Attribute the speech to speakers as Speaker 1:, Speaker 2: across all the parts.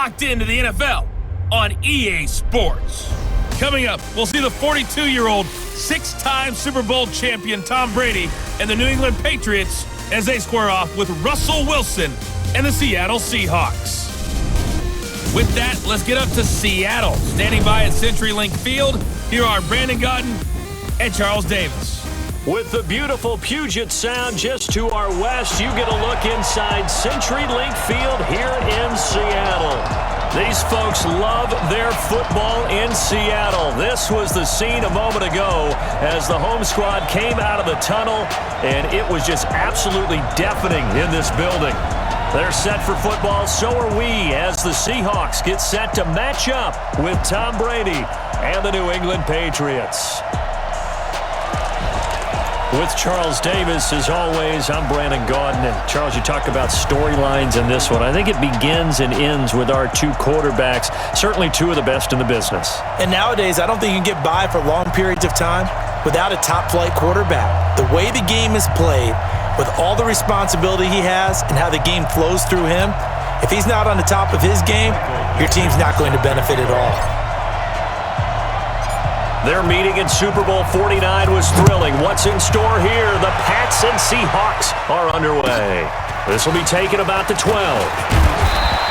Speaker 1: locked into the NFL on EA Sports. Coming up, we'll see the 42-year-old, six-time Super Bowl champion Tom Brady and the New England Patriots as they square off with Russell Wilson and the Seattle Seahawks. With that, let's get up to Seattle. Standing by at CenturyLink Field, here are Brandon Gaudin and Charles Davis.
Speaker 2: With the beautiful Puget Sound just to our west, you get a look inside CenturyLink Field here in Seattle. These folks love their football in Seattle. This was the scene a moment ago as the home squad came out of the tunnel, and it was just absolutely deafening in this building. They're set for football, so are we, as the Seahawks get set to match up with Tom Brady and the New England Patriots. With Charles Davis, as always, I'm Brandon Gaudin. And Charles, you talk about storylines in this one. I think it begins and ends with our two quarterbacks, certainly two of the best in the business.
Speaker 3: And nowadays, I don't think you can get by for long periods of time without a top-flight quarterback. The way the game is played, with all the responsibility he has and how the game flows through him, if he's not on the top of his game, your team's not going to benefit at all.
Speaker 2: Their meeting in Super Bowl 49 was thrilling. What's in store here? The Pats and Seahawks are underway. This will be taken about the 12.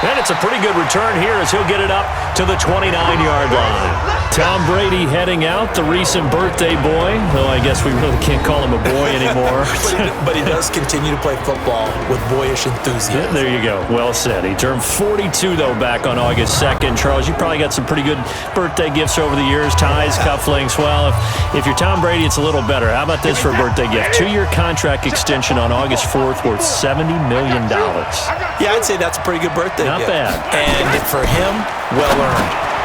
Speaker 2: And it's a pretty good return here as he'll get it up to the 29-yard line. Tom Brady heading out, the recent birthday boy, though I guess we really can't call him a boy anymore.
Speaker 3: but he does continue to play football with boyish enthusiasm.
Speaker 2: There you go. Well said. He turned 42, though, back on August 2nd. Charles, you probably got some pretty good birthday gifts over the years, ties, cufflinks. Well, if you're Tom Brady, it's a little better. How about this for a birthday gift? 2-year contract extension on August 4th worth $70 million.
Speaker 3: Yeah, I'd say that's a pretty good birthday
Speaker 2: gift. Not bad.
Speaker 3: And for him, well earned.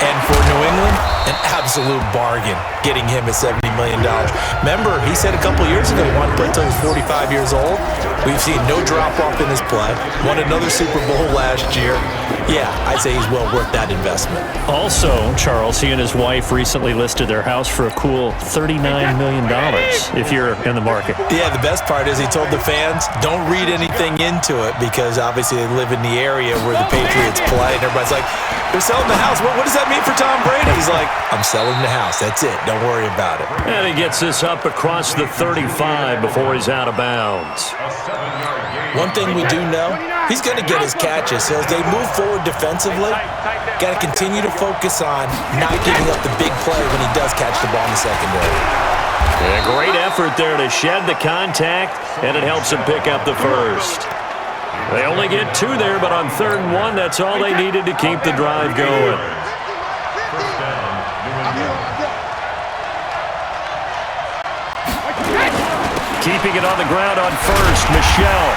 Speaker 3: And for New England, an absolute bargain getting him at $70 million. Remember, he said a couple years ago he wanted to play until he was 45 years old. We've seen no drop-off in his play. Won another Super Bowl last year. Yeah, I'd say he's well worth that investment.
Speaker 2: Also, Charles, he and his wife recently listed their house for a cool $39 million if you're in the market.
Speaker 3: Yeah, the best part is he told the fans, don't read anything into it because obviously they live in the area where the Patriots play. And everybody's like, they're selling the house. What does that mean for Tom Brady? He's like, I'm selling the house. That's it. Don't worry about it.
Speaker 2: And he gets this up across the 35 before he's out of bounds.
Speaker 3: One thing we do know, he's going to get his catches. So as they move forward defensively, got to continue to focus on not giving up the big play when he does catch the ball in the secondary.
Speaker 2: And a great effort there to shed the contact, and it helps him pick up the first. They only get 2 there, but on 3rd and 1, that's all they needed to keep the drive going. Keeping it on the ground on 1st, Michelle.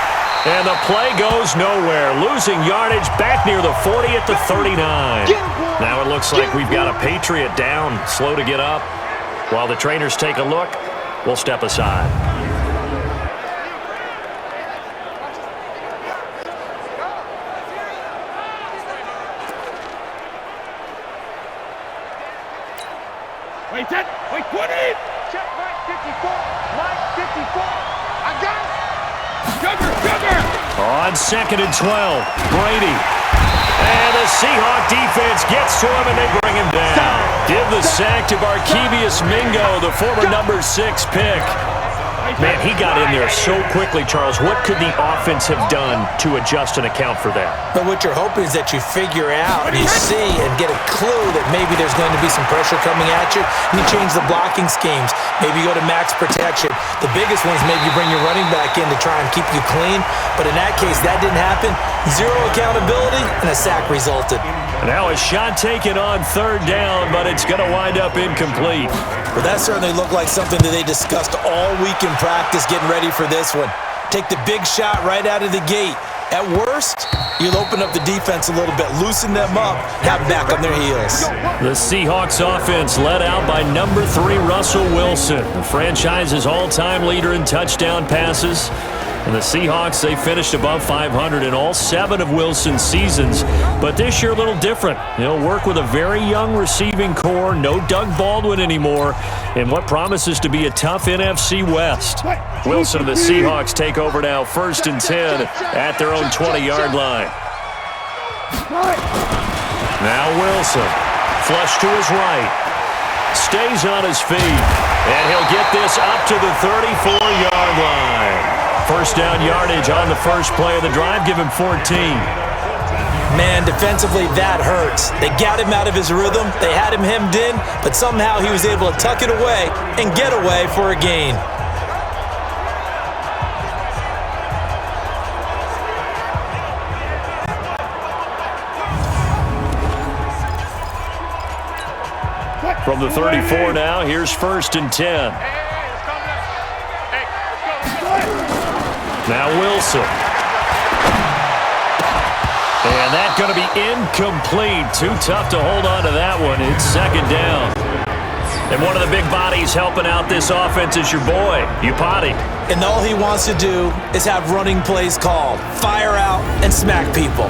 Speaker 2: And the play goes nowhere. Losing yardage back near the 40 at the 39. Now it looks like we've got a Patriot down, slow to get up. While the trainers take a look, we'll step aside.
Speaker 4: Wait, 10, wait, 20! Check, Mike 54, Mike 54, I got it! Cover!
Speaker 2: On 2nd and 12, Brady. And the Seahawk defense gets to him, and they bring him down. Give the sack to Barkevious Mingo, the former number 6 pick. Man, he got in there so quickly, Charles. What could the offense have done to adjust and account for that?
Speaker 3: But what you're hoping is that you figure out and you see and get a clue that maybe there's going to be some pressure coming at you, and you change the blocking schemes. Maybe you go to max protection. The biggest one is maybe you bring your running back in to try and keep you clean. But in that case, that didn't happen. 0 accountability, and a sack resulted.
Speaker 2: Now a shot taken on 3rd down, but it's going to wind up incomplete.
Speaker 3: Well, that certainly looked like something that they discussed all week in practice getting ready for this one. Take the big shot right out of the gate. At worst, you'll open up the defense a little bit, loosen them up, have them back on their heels.
Speaker 2: The Seahawks offense led out by number 3 Russell Wilson, the franchise's all-time leader in touchdown passes. And the Seahawks, they finished above 500 in all 7 of Wilson's seasons. But this year, a little different. They'll work with a very young receiving core, no Doug Baldwin anymore, in what promises to be a tough NFC West. Wilson and the Seahawks take over now, 1st and 10 at their own 20-yard line. Now Wilson. Flush to his right. Stays on his feet. And he'll get this up to the 34-yard line. First down yardage on the first play of the drive. Give him 14.
Speaker 3: Man, defensively, that hurts. They got him out of his rhythm. They had him hemmed in, but somehow he was able to tuck it away and get away for a gain.
Speaker 2: From the 34 now, here's 1st and 10. Now Wilson. And that's going to be incomplete. Too tough to hold on to that one. It's 2nd down. And one of the big bodies helping out this offense is your boy, Upati.
Speaker 3: And all he wants to do is have running plays called. Fire out and smack people.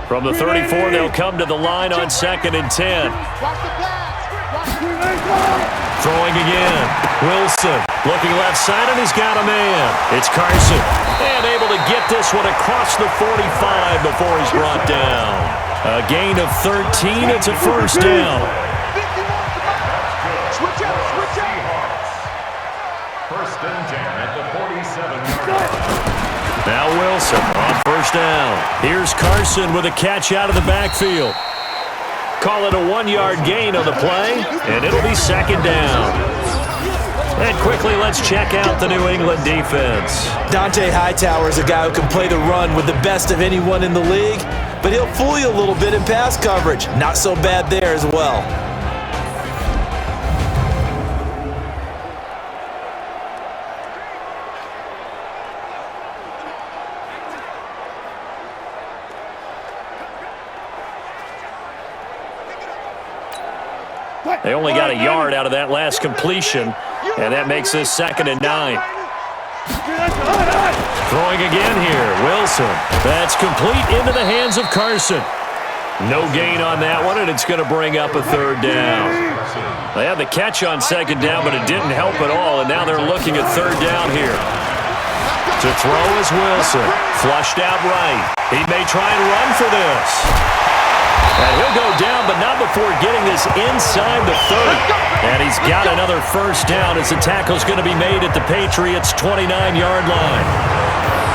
Speaker 2: From the 34, they'll come to the line on 2nd and 10. Throwing again. Wilson looking left side, and he's got a man. It's Carson. And able to get this one across the 45 before he's brought down. A gain of 13. It's a 1st down.
Speaker 4: Switch out, switch out.
Speaker 5: 1st and 10 at the 47-yard line.
Speaker 2: Now Wilson on 1st down. Here's Carson with a catch out of the backfield. Call it a 1-yard gain on the play, and it'll be 2nd down. And quickly, let's check out the New England defense.
Speaker 3: Dante Hightower is a guy who can play the run with the best of anyone in the league, but he'll fool you a little bit in pass coverage. Not so bad there as well.
Speaker 2: They only got a yard out of that last completion, and that makes this 2nd and 9. Throwing again here, Wilson. That's complete into the hands of Carson. No gain on that one, and it's going to bring up a 3rd down. They had the catch on 2nd down, but it didn't help at all, and now they're looking at 3rd down here. To throw is Wilson. Flushed out right. He may try and run for this. And he'll go down, but not before getting this inside the 30. And he's got another 1st down as the tackle's going to be made at the Patriots' 29-yard line.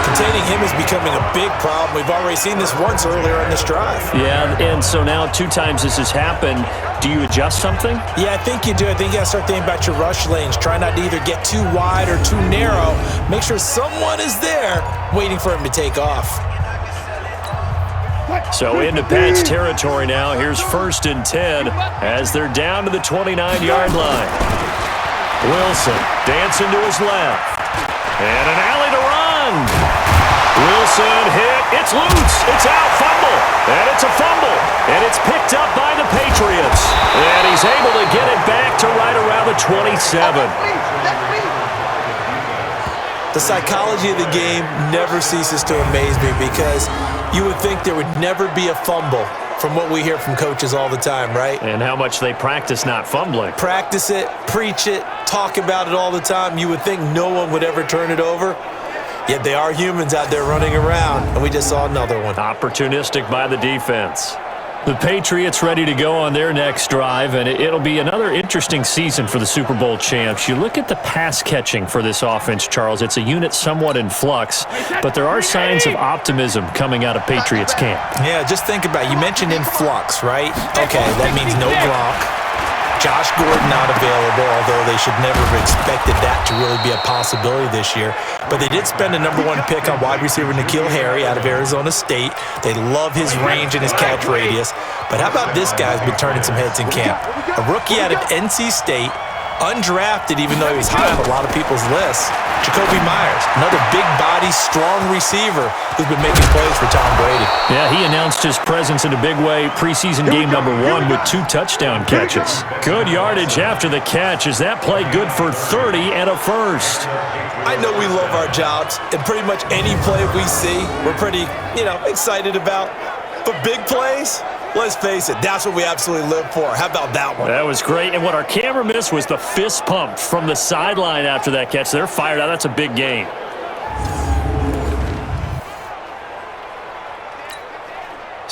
Speaker 3: Containing him is becoming a big problem. We've already seen this once earlier in this drive.
Speaker 2: Yeah, and so now 2 times this has happened. Do you adjust something?
Speaker 3: Yeah, I think you do. I think you got to start thinking about your rush lanes. Try not to either get too wide or too narrow. Make sure someone is there waiting for him to take off.
Speaker 2: So into Pat's territory now. Here's 1st and 10 as they're down to the 29-yard line. Wilson dancing to his left. And an alley to run. Wilson hit. It's loose. It's out. Fumble. And it's a fumble. And it's picked up by the Patriots. And he's able to get it back to right around the 27.
Speaker 3: The psychology of the game never ceases to amaze me because you would think there would never be a fumble from what we hear from coaches all the time, right?
Speaker 2: And how much they practice not fumbling.
Speaker 3: Practice it, preach it, talk about it all the time. You would think no one would ever turn it over. Yet they are humans out there running around, and we just saw another one.
Speaker 2: Opportunistic by the defense. The Patriots ready to go on their next drive, and it'll be another interesting season for the Super Bowl champs. You look at the pass catching for this offense, Charles. It's a unit somewhat in flux, but there are signs of optimism coming out of Patriots camp.
Speaker 3: Yeah, just think about it. You mentioned in flux, right? Okay, that means no Gronk. Josh Gordon not available, although they should never have expected that to really be a possibility this year. But they did spend a #1 pick on wide receiver N'Keal Harry out of Arizona State. They love his range and his catch radius. But how about this guy's been turning some heads in camp? A rookie out of NC State, undrafted even though he was high on a lot of people's lists. Jacoby Myers, another big body, strong receiver who's been making plays for Tom Brady.
Speaker 2: Yeah, he announced his presence in a big way preseason game #1 with 2 touchdown catches. Good yardage after the catch. Is that play good for 30 and a first?
Speaker 3: I know we love our jobs, and pretty much any play we see, we're pretty, excited about. But big plays, let's face it, that's what we absolutely live for. How about that one?
Speaker 2: That was great. And what our camera missed was the fist pump from the sideline after that catch. They're fired out. That's a big gain.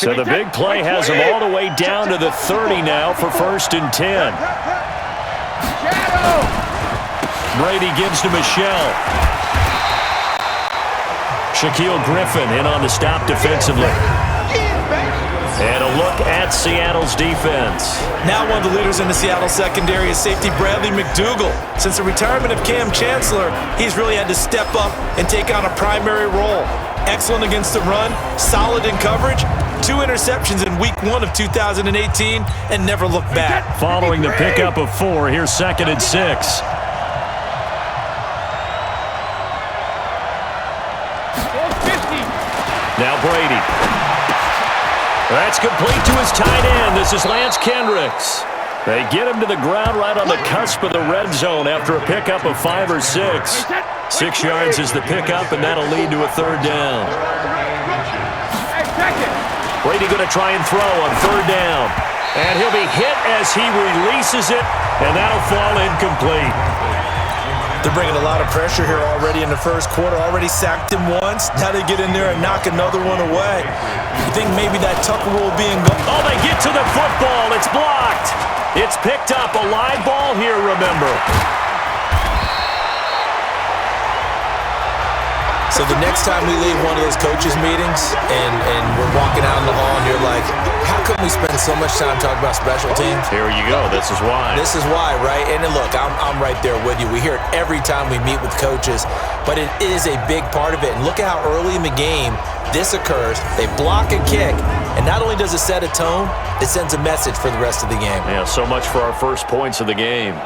Speaker 2: So the big play has him all the way down to the 30 now for 1st and 10. Brady gives to Michelle. Shaquille Griffin in on the stop defensively. And a look at Seattle's defense.
Speaker 3: Now one of the leaders in the Seattle secondary is safety Bradley McDougald. Since the retirement of Cam Chancellor, he's really had to step up and take on a primary role. Excellent against the run, solid in coverage, 2 interceptions in week 1 of 2018, and never looked back.
Speaker 2: Following the pickup of 4, here's 2nd and 6. Now Brady. That's complete to his tight end. This is Lance Kendricks. They get him to the ground right on the cusp of the red zone after a pickup of 5 or 6. 6 yards is the pickup, and that'll lead to a 3rd down. Brady going to try and throw on 3rd down. And he'll be hit as he releases it, and that'll fall incomplete.
Speaker 3: They're bringing a lot of pressure here already in the first quarter. Already sacked him once. Now they get in there and knock another one away. You think maybe that Tucker rule being gone?
Speaker 2: Oh, they get to the football. It's blocked. It's picked up. A live ball here, remember.
Speaker 3: So the next time we leave one of those coaches' meetings and we're walking out in the hall and you're like, how come we spend so much time talking about special teams?
Speaker 2: Here you go. This is why.
Speaker 3: This is why, right? And then look, I'm right there with you. We hear it every time we meet with coaches, but it is a big part of it. And look at how early in the game this occurs. They block a kick, and not only does it set a tone, it sends a message for the rest of the game.
Speaker 2: Yeah, so much for our first points of the game.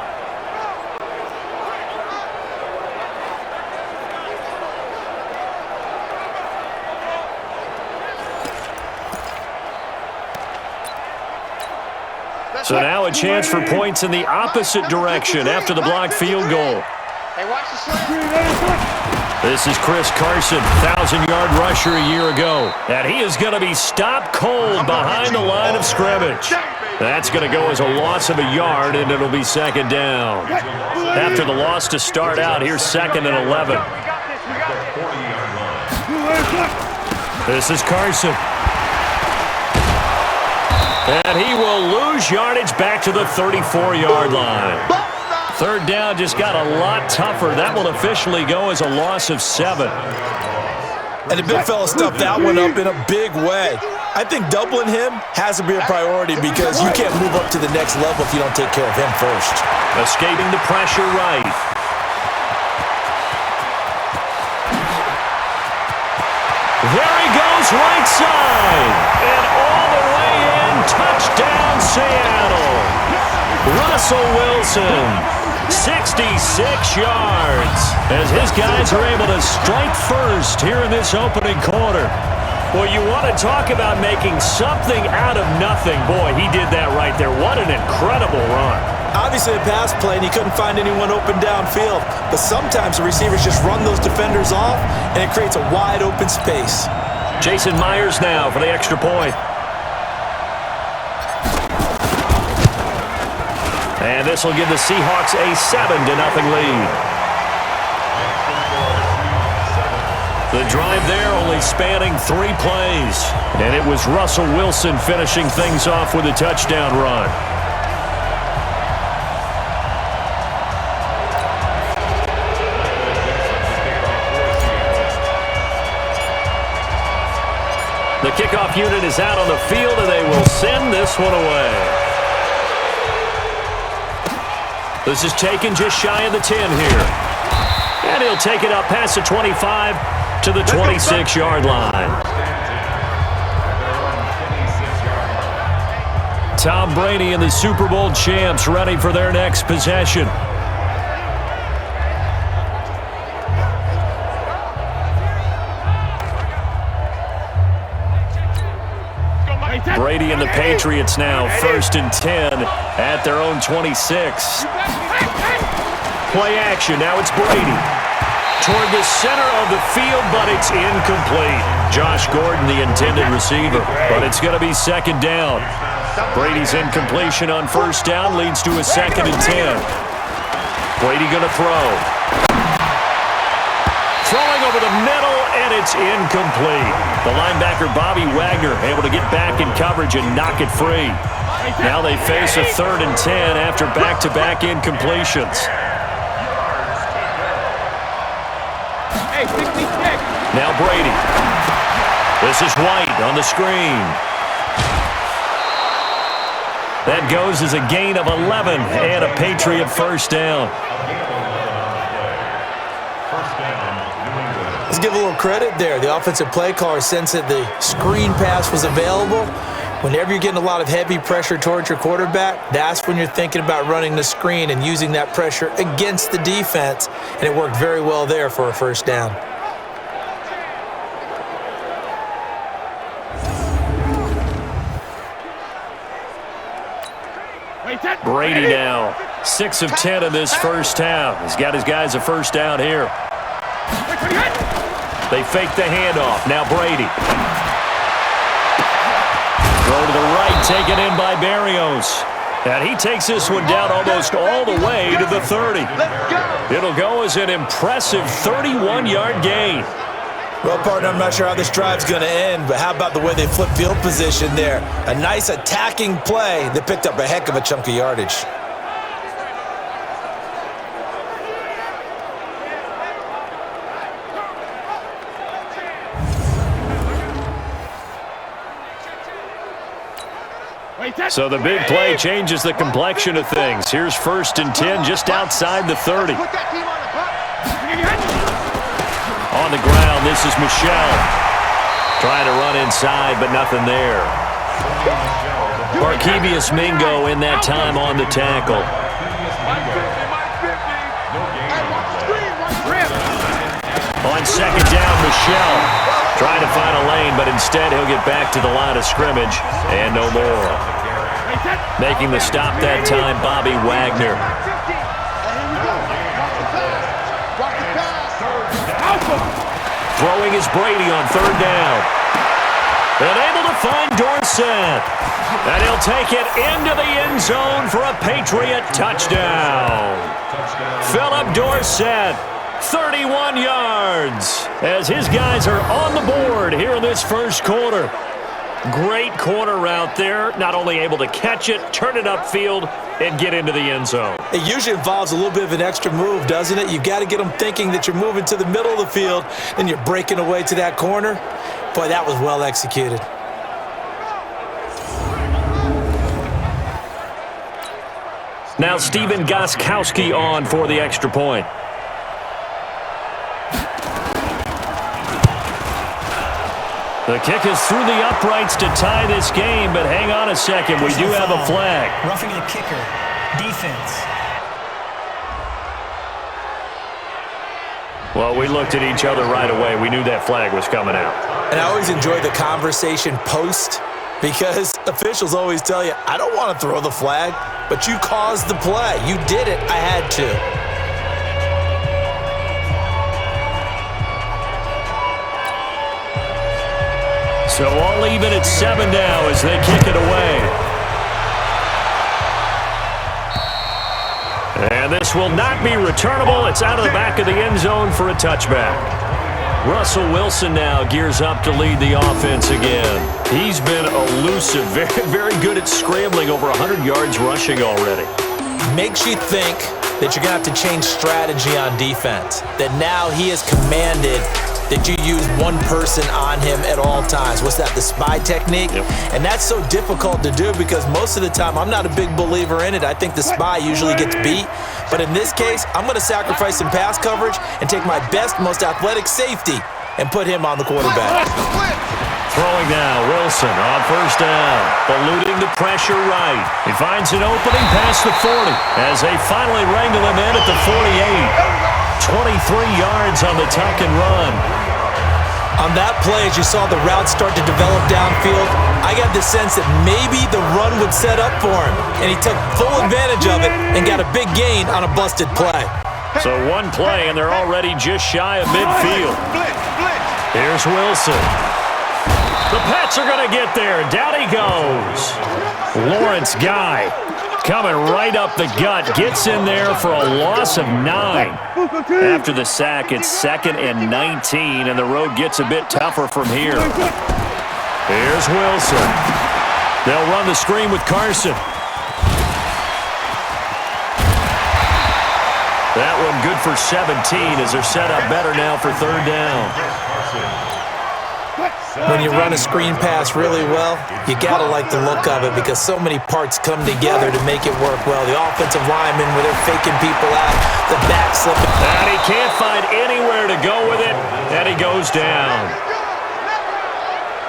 Speaker 2: So now a chance for points in the opposite direction after the blocked field goal. This is Chris Carson, 1,000-yard rusher a year ago. And he is going to be stopped cold behind the line of scrimmage. That's going to go as a loss of a yard, and it'll be 2nd down. After the loss to start out, here's 2nd and 11. This is Carson. And he will lose yardage back to the 34-yard line. 3rd down just got a lot tougher. That will officially go as a loss of 7.
Speaker 3: And the big fella stuffed that one up in a big way. I think doubling him has to be a priority because you can't move up to the next level if you don't take care of him first.
Speaker 2: Escaping the pressure right. There he goes, right side. And all the way in, touchdown Seattle. Russell Wilson, 66 yards, as his guys are able to strike first here in this opening quarter. Well, you want to talk about making something out of nothing. Boy, he did that right there. What an incredible run.
Speaker 3: Obviously a pass play, and he couldn't find anyone open downfield. But sometimes the receivers just run those defenders off, and it creates a wide open space.
Speaker 2: Jason Myers now for the extra point. And this will give the Seahawks a 7-0 lead. The drive there only spanning 3 plays. And it was Russell Wilson finishing things off with a touchdown run. The kickoff unit is out on the field, and they will send this one away. This is taken just shy of the 10 here. And he'll take it up past the 25 to the 26-yard line. Tom Brady and the Super Bowl champs ready for their next possession. Brady and the Patriots now 1st and 10 at their own 26. Play action. Now it's Brady. Toward the center of the field, but it's incomplete. Josh Gordon, the intended receiver, but it's going to be 2nd down. Brady's incompletion on 1st down leads to a 2nd and 10. Brady going to throw. Throwing over the middle, and it's incomplete. The linebacker, Bobby Wagner, able to get back in coverage and knock it free. Now they face a 3rd and 10 after back-to-back incompletions.
Speaker 4: Hey, 66.
Speaker 2: Now Brady. This is White on the screen. That goes as a gain of 11 and a Patriot first down.
Speaker 3: Let's give a little credit there. The offensive play caller sensed that the screen pass was available. Whenever you're getting a lot of heavy pressure towards your quarterback, that's when you're thinking about running the screen and using that pressure against the defense. And it worked very well there for a first down.
Speaker 2: Brady now, 6 of 10 in this first half. He's got his guys a first down here. They fake the handoff. Now Brady. Throw to the right, taken in by Berrios. And he takes this one down almost all the way to the 30. It'll go as an impressive 31-yard gain.
Speaker 3: Well, partner, I'm not sure how this drive's going to end, but how about the way they flip field position there? A nice attacking play that picked up a heck of a chunk of yardage.
Speaker 2: So the big play changes the complexion of things. Here's 1st and 10 just outside the 30. On the ground, this is Michelle. Trying to run inside, but nothing there. Barkevius Mingo in that time on the tackle. On 2nd down, Michelle. Trying to find a lane, but instead he'll get back to the line of scrimmage, and no more. Making the stop that time, Bobby Wagner. Throwing is Brady on 3rd down. And able to find Dorsett. And he'll take it into the end zone for a Patriot touchdown. Philip Dorsett, 31 yards, as his guys are on the board here in this first quarter. Great corner route there. Not only able to catch it, turn it upfield, and get into the end zone.
Speaker 3: It usually involves a little bit of an extra move, doesn't it? You've got to get them thinking that you're moving to the middle of the field and you're breaking away to that corner. Boy, that was well executed.
Speaker 2: Now Stephen Gostkowski on for the extra point. The kick is through the uprights to tie this game, but hang on a second. We do have a flag.
Speaker 6: Roughing the kicker. Defense.
Speaker 2: Well, we looked at each other right away. We knew that flag was coming out.
Speaker 3: And I always enjoy the conversation post because officials always tell you, I don't want to throw the flag, but you caused the play. You did it. I had to.
Speaker 2: So all even at 7 now as they kick it away. And this will not be returnable. It's out of the back of the end zone for a touchback. Russell Wilson now gears up to lead the offense again. He's been elusive, very, very good at scrambling, over 100 yards rushing already.
Speaker 3: Makes you think that you're going to have to change strategy on defense, that now he has commanded that you use one person on him at all times. What's that, the spy technique?
Speaker 2: Yep.
Speaker 3: And that's so difficult to do because most of the time I'm not a big believer in it. I think the spy usually gets beat. But in this case, I'm going to sacrifice some pass coverage and take my best, most athletic safety and put him on the quarterback.
Speaker 2: Throwing now, Wilson on 1st down. Eluding the pressure right. He finds an opening past the 40 as they finally wrangle him in at the 48. 23 yards on the tuck and run.
Speaker 3: On that play, as you saw the route start to develop downfield, I got the sense that maybe the run would set up for him, and he took full advantage of it and got a big gain on a busted play.
Speaker 2: So one play, and they're already just shy of midfield. Here's Wilson. The Pats are going to get there. Down he goes. Lawrence Guy Coming right up the gut. Gets in there for a loss of 9. After the sack, it's 2nd and 19, and the road gets a bit tougher from here. Here's Wilson. They'll run the screen with Carson. That one good for 17 as they're set up better now for 3rd down.
Speaker 3: When you run a screen pass really well, you got to like the look of it because so many parts come together to make it work well. The offensive linemen, where they're faking people out, the back slipping.
Speaker 2: And he can't find anywhere to go with it, and he goes down.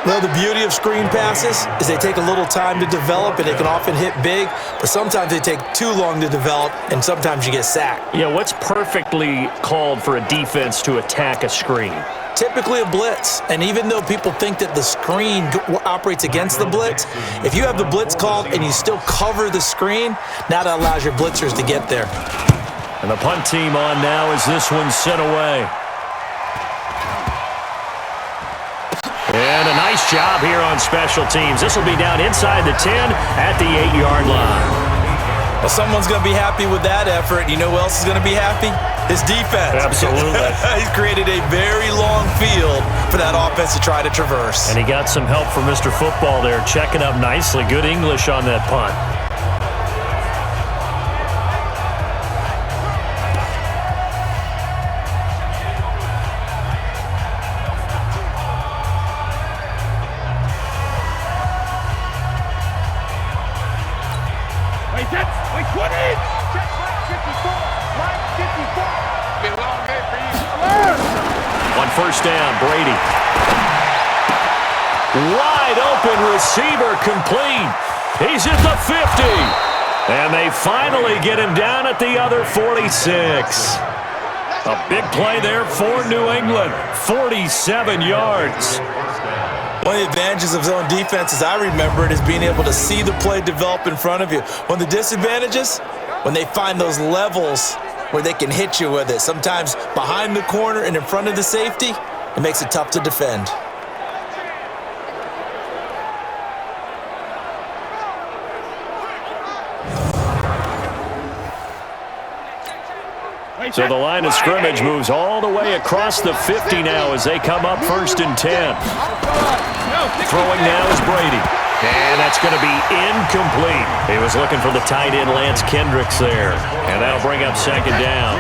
Speaker 3: Well, the beauty of screen passes is they take a little time to develop, and they can often hit big, but sometimes they take too long to develop, and sometimes you get sacked.
Speaker 2: Yeah, what's perfectly called for a defense to attack a screen?
Speaker 3: Typically a blitz, and even though people think that the screen operates against the blitz, if you have the blitz called and you still cover the screen, now that allows your blitzers to get there.
Speaker 2: And the punt team on now as this one's sent away. And a nice job here on special teams. This will be down inside the 10 at the 8-yard line.
Speaker 3: Well, someone's going to be happy with that effort. You know who else is going to be happy? His defense.
Speaker 2: Absolutely.
Speaker 3: He's created a very long field for that offense to try to traverse.
Speaker 2: And he got some help from Mr. Football there, checking up nicely. Good English on that punt.
Speaker 4: Wait, that's like 20. Check line 54. Line 54. Be a long day for you.
Speaker 2: On 1st down, Brady. Wide open receiver complete. He's at the 50. And they finally get him down at the other 46. A big play there for New England. 47 yards.
Speaker 3: One of the advantages of zone defense, as I remember it, is being able to see the play develop in front of you. One of the disadvantages, when they find those levels where they can hit you with it, sometimes behind the corner and in front of the safety, it makes it tough to defend.
Speaker 2: So the line of scrimmage moves all the way across the 50 now as they come up 1st and 10. Throwing now is Brady. And that's going to be incomplete. He was looking for the tight end Lance Kendricks there. And that'll bring up 2nd down.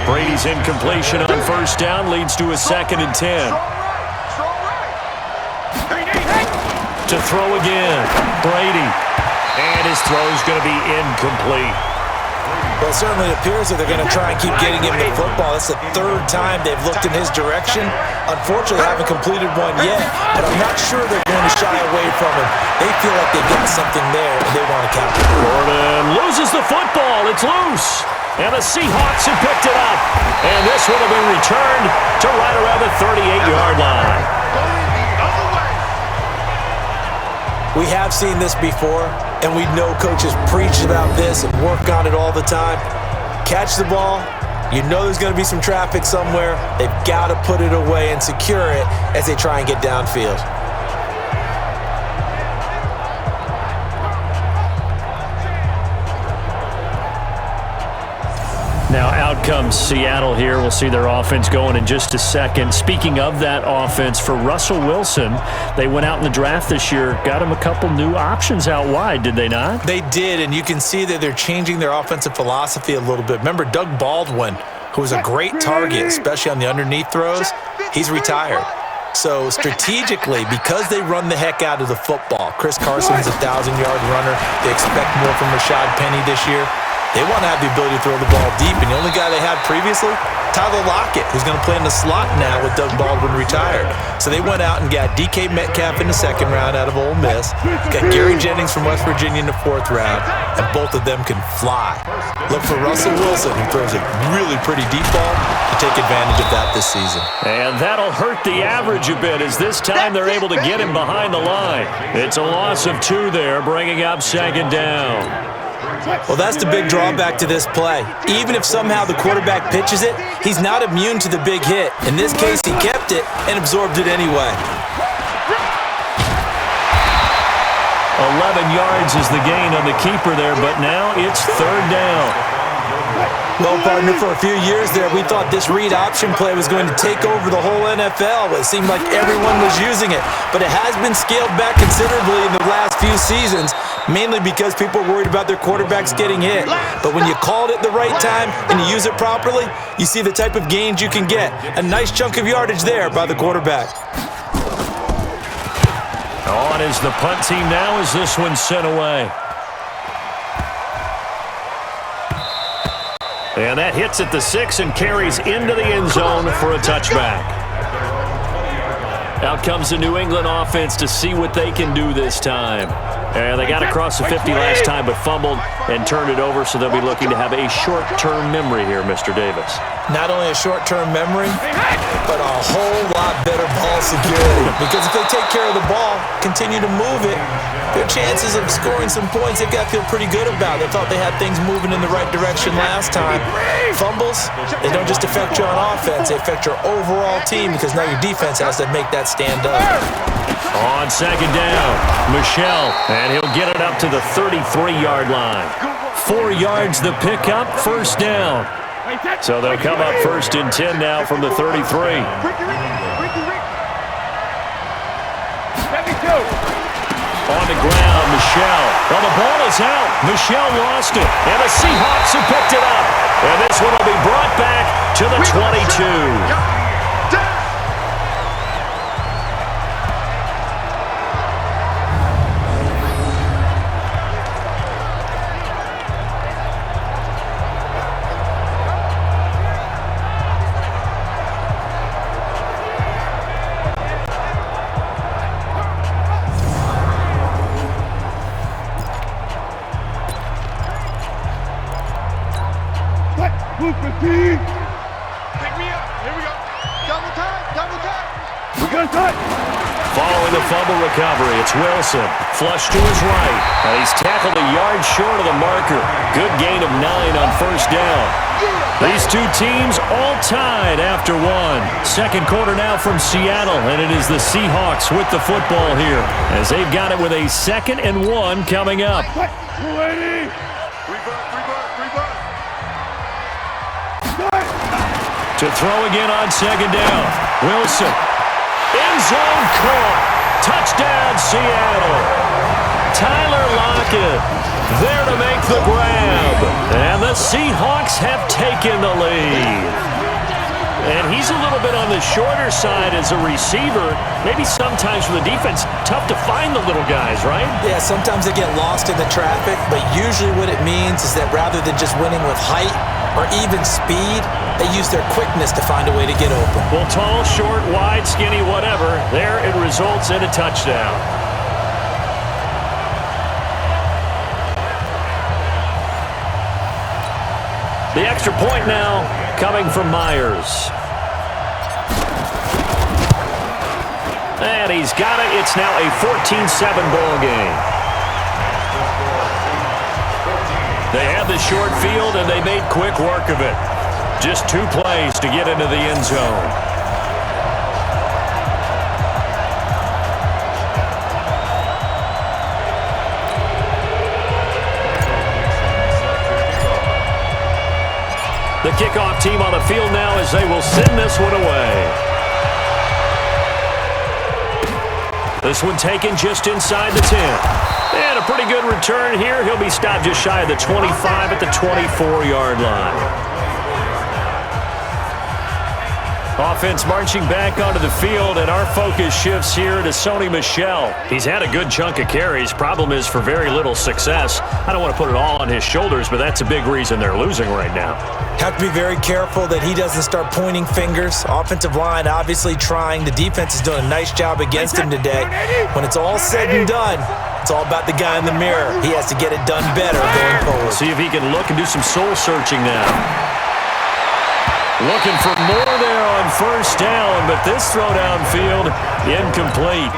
Speaker 2: Brady's incompletion on 1st down leads to a 2nd and 10. To throw again, Brady. And his throw's going to be incomplete.
Speaker 3: Well, it certainly appears that they're going to try and keep getting him the football. It's the 3rd time they've looked in his direction. Unfortunately, haven't completed one yet, but I'm not sure they're going to shy away from him. They feel like they've got something there, and they want to count it.
Speaker 2: Gordon loses the football. It's loose. And the Seahawks have picked it up. And this one will be returned to right around the 38-yard line.
Speaker 3: We have seen this before, and we know coaches preach about this and work on it all the time. Catch the ball. You know there's going to be some traffic somewhere. They've got to put it away and secure it as they try and get downfield.
Speaker 2: Now out comes Seattle here. We'll see their offense going in just a second. Speaking of that offense, for Russell Wilson, they went out in the draft this year, got him a couple new options out wide, did they not?
Speaker 3: They did, and you can see that they're changing their offensive philosophy a little bit. Remember Doug Baldwin, who was a great target, especially on the underneath throws? He's retired. So strategically, because they run the heck out of the football, Chris Carson's a 1,000-yard runner. They expect more from Rashad Penny this year. They want to have the ability to throw the ball deep, and the only guy they had previously, Tyler Lockett, who's going to play in the slot now with Doug Baldwin retired. So they went out and got DK Metcalf in the 2nd round out of Ole Miss, got Gary Jennings from West Virginia in the 4th round, and both of them can fly. Look for Russell Wilson, who throws a really pretty deep ball, to take advantage of that this season.
Speaker 2: And that'll hurt the average a bit as this time they're able to get him behind the line. It's a loss of 2 there, bringing up 2nd down.
Speaker 3: Well, that's the big drawback to this play. Even if somehow the quarterback pitches it, he's not immune to the big hit. In this case, he kept it and absorbed it anyway.
Speaker 2: 11 yards is the gain on the keeper there, but now it's third down.
Speaker 3: Well, partner, for a few years there, we thought this read option play was going to take over the whole NFL. It seemed like everyone was using it, but it has been scaled back considerably in the last few seasons, mainly because people are worried about their quarterbacks getting hit. But when you call it at the right time and you use it properly, you see the type of gains you can get. A nice chunk of yardage there by the quarterback.
Speaker 2: On is the punt team now as this one's sent away. And that hits at the 6 and carries into the end zone for a touchback. Out comes the New England offense to see what they can do this time. And they got across the 50 last time but fumbled and turned it over, so they'll be looking to have a short-term memory here, Mr. Davis.
Speaker 3: Not only a short-term memory, but a whole lot better ball security. Because if they take care of the ball, continue to move it, their chances of scoring some points, they've got to feel pretty good about. They thought they had things moving in the right direction last time. Fumbles, they don't just affect you on offense, they affect your overall team because now your defense has to make that stand up.
Speaker 2: On second down, Michel, and he'll get it up to the 33-yard line. 4 yards the pickup, first down. So they'll come up first and 10 now from the 33. On the ground, Michel. Well, the ball is out. Michel lost it, and the Seahawks have picked it up. And this one will be brought back to the 22.
Speaker 4: Pick me up. Here we go. Double time. We're going to touch.
Speaker 2: Following the fumble recovery, it's Wilson. Flush to his right. And he's tackled a yard short of the marker. Good gain of 9 on first down. These two teams all tied after one. Second quarter now from Seattle, and it is the Seahawks with the football here as they've got it with a 2nd and 1 coming up. To throw again on second down. Wilson. End zone caught. Touchdown, Seattle. Tyler Lockett there to make the grab. And the Seahawks have taken the lead. And he's a little bit on the shorter side as a receiver. Maybe sometimes for the defense, tough to find the little guys, right?
Speaker 3: Yeah, sometimes they get lost in the traffic, but usually what it means is that rather than just winning with height or even speed, they use their quickness to find a way to get open.
Speaker 2: Well, tall, short, wide, skinny, whatever, there it results in a touchdown. The extra point now coming from Myers. And he's got it. It's now a 14-7 ball game. They had the short field, and they made quick work of it. Just 2 plays to get into the end zone. The kickoff team on the field now as they will send this one away. This one taken just inside the 10. And a pretty good return here. He'll be stopped just shy of the 25 at the 24-yard line. Offense marching back onto the field, and our focus shifts here to Sony Michel. He's had a good chunk of carries. Problem is for very little success. I don't want to put it all on his shoulders, but that's a big reason they're losing right now.
Speaker 3: Have to be very careful that he doesn't start pointing fingers. Offensive line obviously trying. The defense has done a nice job against him today. When it's all said and done, it's all about the guy in the mirror. He has to get it done better going forward.
Speaker 2: See if he can look and do some soul searching now. Looking for more there on first down, but this throw downfield incomplete.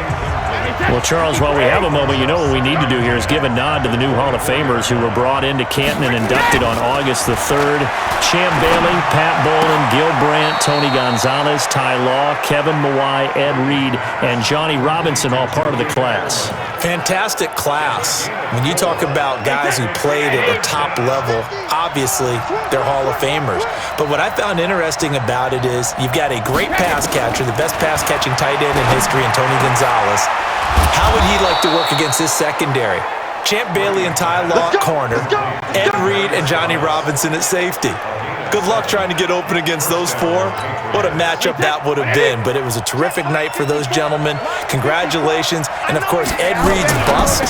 Speaker 2: Well, Charles, while we have a moment, you know what we need to do here is give a nod to the new Hall of Famers who were brought into Canton and inducted on August the 3rd. Champ Bailey, Pat Bolin, Gil Brandt, Tony Gonzalez, Ty Law, Kevin Mawai, Ed Reed, and Johnny Robinson all part of the class.
Speaker 3: Fantastic class. When you talk about guys who played at a top level, obviously they're Hall of Famers. But what I found interesting about it is you've got a great pass catcher, the best pass-catching tight end in history, in Tony Gonzalez. How would he like to work against his secondary? Champ Bailey and Ty Law at corner, Ed Reed and Johnny Robinson at safety. Good luck trying to get open against those four. What a matchup that would have been. But it was a terrific night for those gentlemen. Congratulations. And, of course, Ed Reed's bust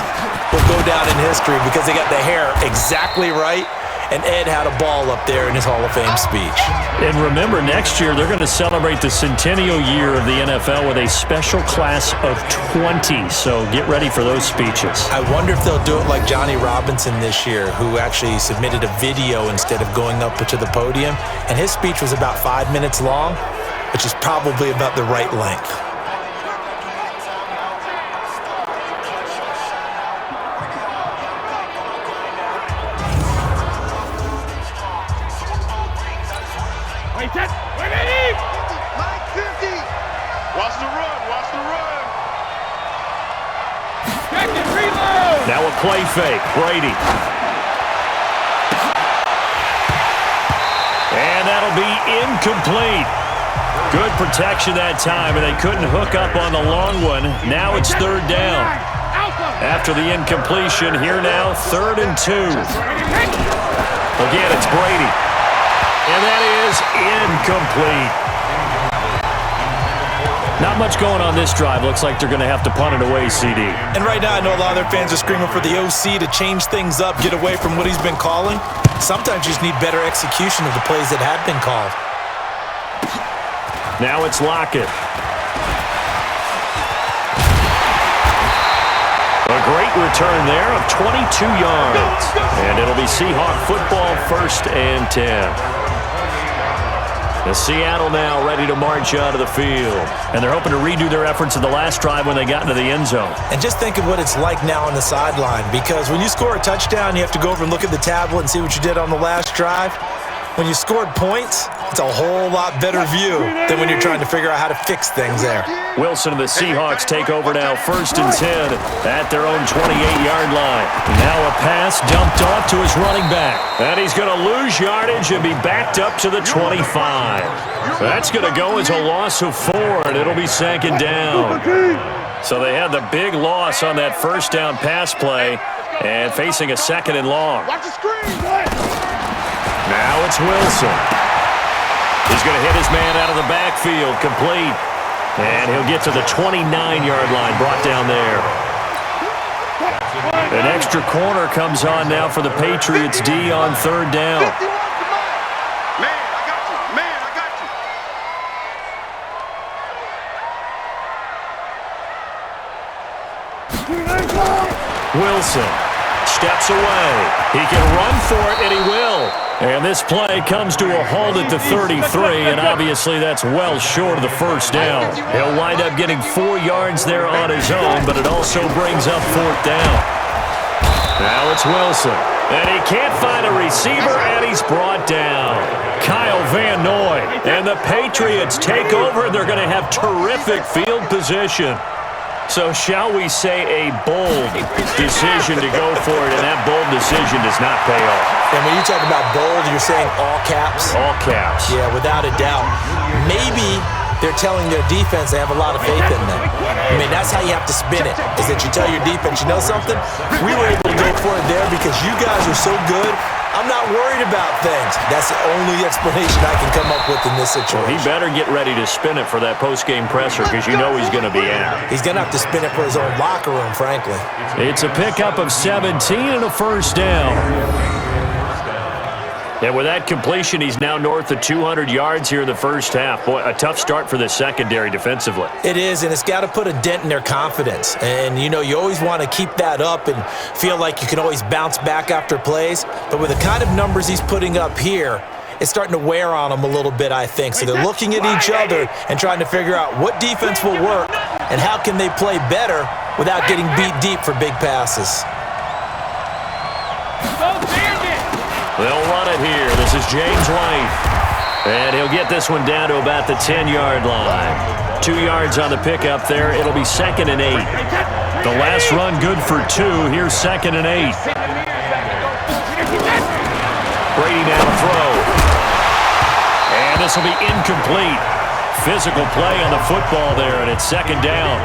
Speaker 3: will go down in history because they got the hair exactly right. And Ed had a ball up there in his Hall of Fame speech.
Speaker 2: And remember, next year they're going to celebrate the centennial year of the NFL with a special class of 20. So get ready for those speeches.
Speaker 3: I wonder if they'll do it like Johnny Robinson this year, who actually submitted a video instead of going up to the podium. And his speech was about 5 minutes long, which is probably about the right length.
Speaker 2: Now a play fake, Brady. And that'll be incomplete. Good protection that time, and they couldn't hook up on the long one. Now it's third down. After the incompletion, here now, 3rd and 2. Again, it's Brady. And that is incomplete. Not much going on this drive. Looks like they're going to have to punt it away, CD.
Speaker 3: And right now, I know a lot of their fans are screaming for the OC to change things up, get away from what he's been calling. Sometimes you just need better execution of the plays that have been called.
Speaker 2: Now it's Lockett. A great return there of 22 yards. And it'll be Seahawk football, 1st and 10. The Seattle now ready to march out of the field. And they're hoping to redo their efforts in the last drive when they got into the end zone.
Speaker 3: And just think of what it's like now on the sideline, because when you score a touchdown, you have to go over and look at the tablet and see what you did on the last drive. When you scored points, it's a whole lot better view than when you're trying to figure out how to fix things there.
Speaker 2: Wilson and the Seahawks take over now, 1st and 10 at their own 28-yard line. Now a pass dumped off to his running back. And he's going to lose yardage and be backed up to the 25. That's going to go as a loss of 4, and it'll be 2nd down. So they had the big loss on that 1st down pass play and facing a 2nd and long.
Speaker 4: Watch the screen,
Speaker 2: Now it's Wilson. He's going to hit his man out of the backfield, complete. And he'll get to the 29-yard line, brought down there. An extra corner comes on now for the Patriots D on 3rd down.
Speaker 4: Man, I got you. Man, I got you.
Speaker 2: Wilson steps away. He can run for it, and he will. And this play comes to a halt at the 33, and obviously that's well short of the 1st down. He'll wind up getting 4 yards there on his own, but it also brings up 4th down. Now it's Wilson, and he can't find a receiver, and he's brought down. Kyle Van Noy, and the Patriots take over, and they're going to have terrific field position. So shall we say a bold decision to go for it, and that bold decision does not pay off.
Speaker 3: And when you talk about bold, you're saying all caps?
Speaker 2: All caps.
Speaker 3: Yeah, without a doubt. Maybe they're telling their defense they have a lot of faith in them. I mean, that's how you have to spin it, is that you tell your defense, you know something? We were able to go for it there because you guys are so good. I'm not worried about things. That's the only explanation I can come up with in this situation.
Speaker 2: Well, he better get ready to spin it for that post-game presser because you know he's going to be out.
Speaker 3: He's going to have to spin it for his own locker room, frankly.
Speaker 2: It's a pickup of 17 and a 1st down. And with that completion, he's now north of 200 yards here in the 1st half. Boy, a tough start for the secondary defensively.
Speaker 3: It is, and it's got to put a dent in their confidence. And, you know, you always want to keep that up and feel like you can always bounce back after plays. But with the kind of numbers he's putting up here, it's starting to wear on them a little bit, I think. So they're looking at each other and trying to figure out what defense will work and how can they play better without getting beat deep for big passes.
Speaker 2: They'll run it here. This is James White. And he'll get this one down to about the 10-yard line. 2 yards on the pickup there. It'll be 2nd and 8. The last run good for 2. Here's 2nd and 8. Brady now to throw. And this will be incomplete. Physical play on the football there, and it's 2nd down.